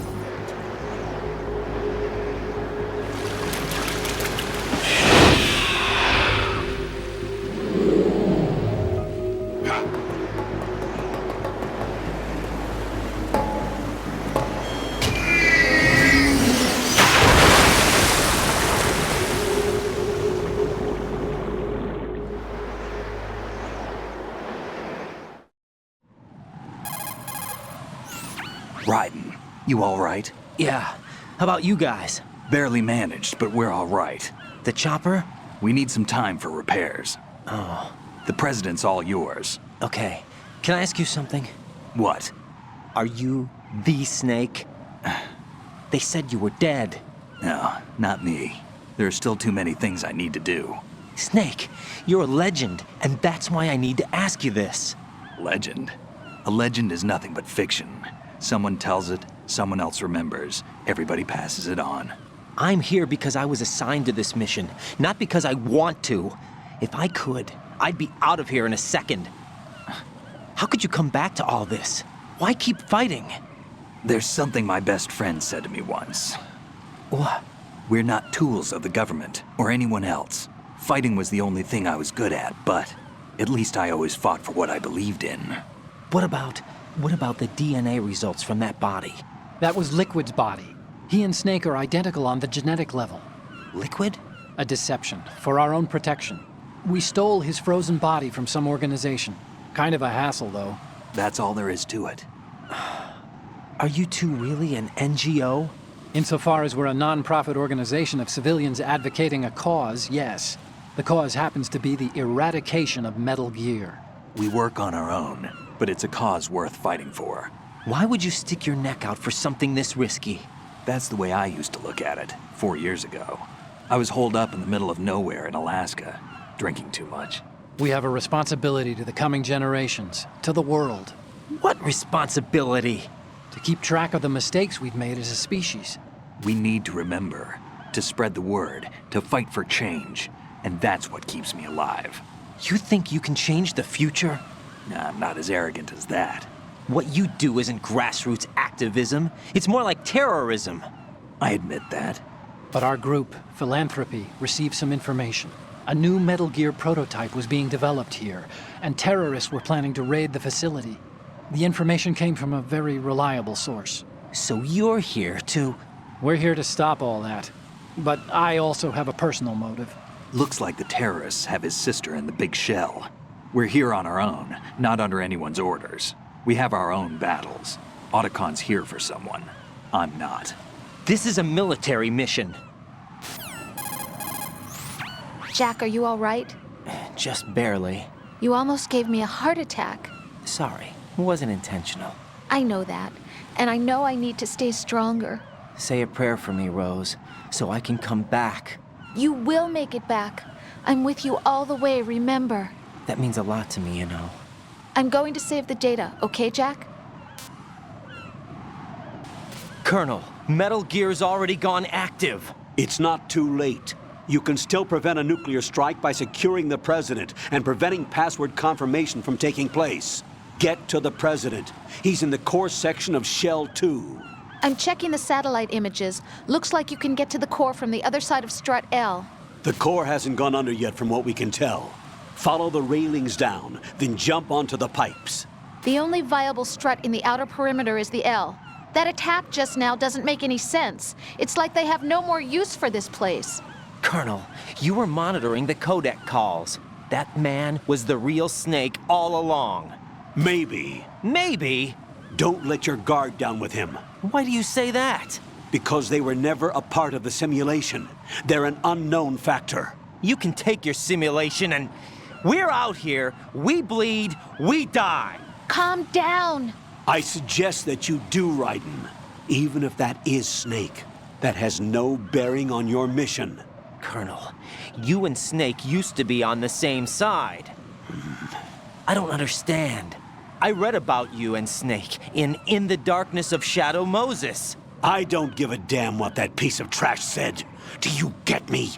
Raiden, you all right? Yeah. How about you guys? Barely managed, but we're all right. The chopper? We need some time for repairs. Oh. The president's all yours. Okay. Can I ask you something? What? Are you the Snake? They said you were dead. No, not me. There are still too many things I need to do. Snake, you're a legend, and that's why I need to ask you this. Legend? A legend is nothing but fiction. Someone tells it, someone else remembers. Everybody passes it on. I'm here because I was assigned to this mission, not because I want to. If I could, I'd be out of here in a second. How could you come back to all this? Why keep fighting? There's something my best friend said to me once. What? We're not tools of the government or anyone else. Fighting was the only thing I was good at, but at least I always fought for what I believed in. What about the DNA results from that body? That was Liquid's body. He and Snake are identical on the genetic level. Liquid? A deception, for our own protection. We stole his frozen body from some organization. Kind of a hassle, though. That's all there is to it. Are you two really an NGO? Insofar as we're a non-profit organization of civilians advocating a cause, yes. The cause happens to be the eradication of Metal Gear. We work on our own, but it's a cause worth fighting for. Why would you stick your neck out for something this risky? That's the way I used to look at it, 4 years ago. I was holed up in the middle of nowhere in Alaska, drinking too much. We have a responsibility to the coming generations, to the world. What responsibility? To keep track of the mistakes we've made as a species. We need to remember, to spread the word, to fight for change, and that's what keeps me alive. You think you can change the future? Nah, I'm not as arrogant as that. What you do isn't grassroots activism. It's more like terrorism. I admit that. But our group, Philanthropy, received some information. A new Metal Gear prototype was being developed here, and terrorists were planning to raid the facility. The information came from a very reliable source. So you're here to... We're here to stop all that. But I also have a personal motive. Looks like the terrorists have his sister in the big shell. We're here on our own, not under anyone's orders. We have our own battles. Otakon's here for someone. I'm not. This is a military mission. Jack, are you all right? Just barely. You almost gave me a heart attack. Sorry, it wasn't intentional. I know that, and I know I need to stay stronger. Say a prayer for me, Rose, so I can come back. You will make it back. I'm with you all the way, remember. That means a lot to me, you know. I'm going to save the data, okay, Jack? Colonel, Metal Gear's already gone active. It's not too late. You can still prevent a nuclear strike by securing the president and preventing password confirmation from taking place. Get to the president. He's in the core section of Shell 2. I'm checking the satellite images. Looks like you can get to the core from the other side of Strut L. The core hasn't gone under yet from what we can tell. Follow the railings down, then jump onto the pipes. The only viable strut in the outer perimeter is the L. That attack just now doesn't make any sense. It's like they have no more use for this place. Colonel, you were monitoring the codec calls. That man was the real Snake all along. Maybe. Maybe? Don't let your guard down with him. Why do you say that? Because they were never a part of the simulation. They're an unknown factor. You can take your simulation and... We're out here, we bleed, we die. Calm down. I suggest that you do, Raiden. Even if that is Snake. That has no bearing on your mission. Colonel, you and Snake used to be on the same side. I don't understand. I read about you and Snake in the Darkness of Shadow Moses. I don't give a damn what that piece of trash said. Do you get me?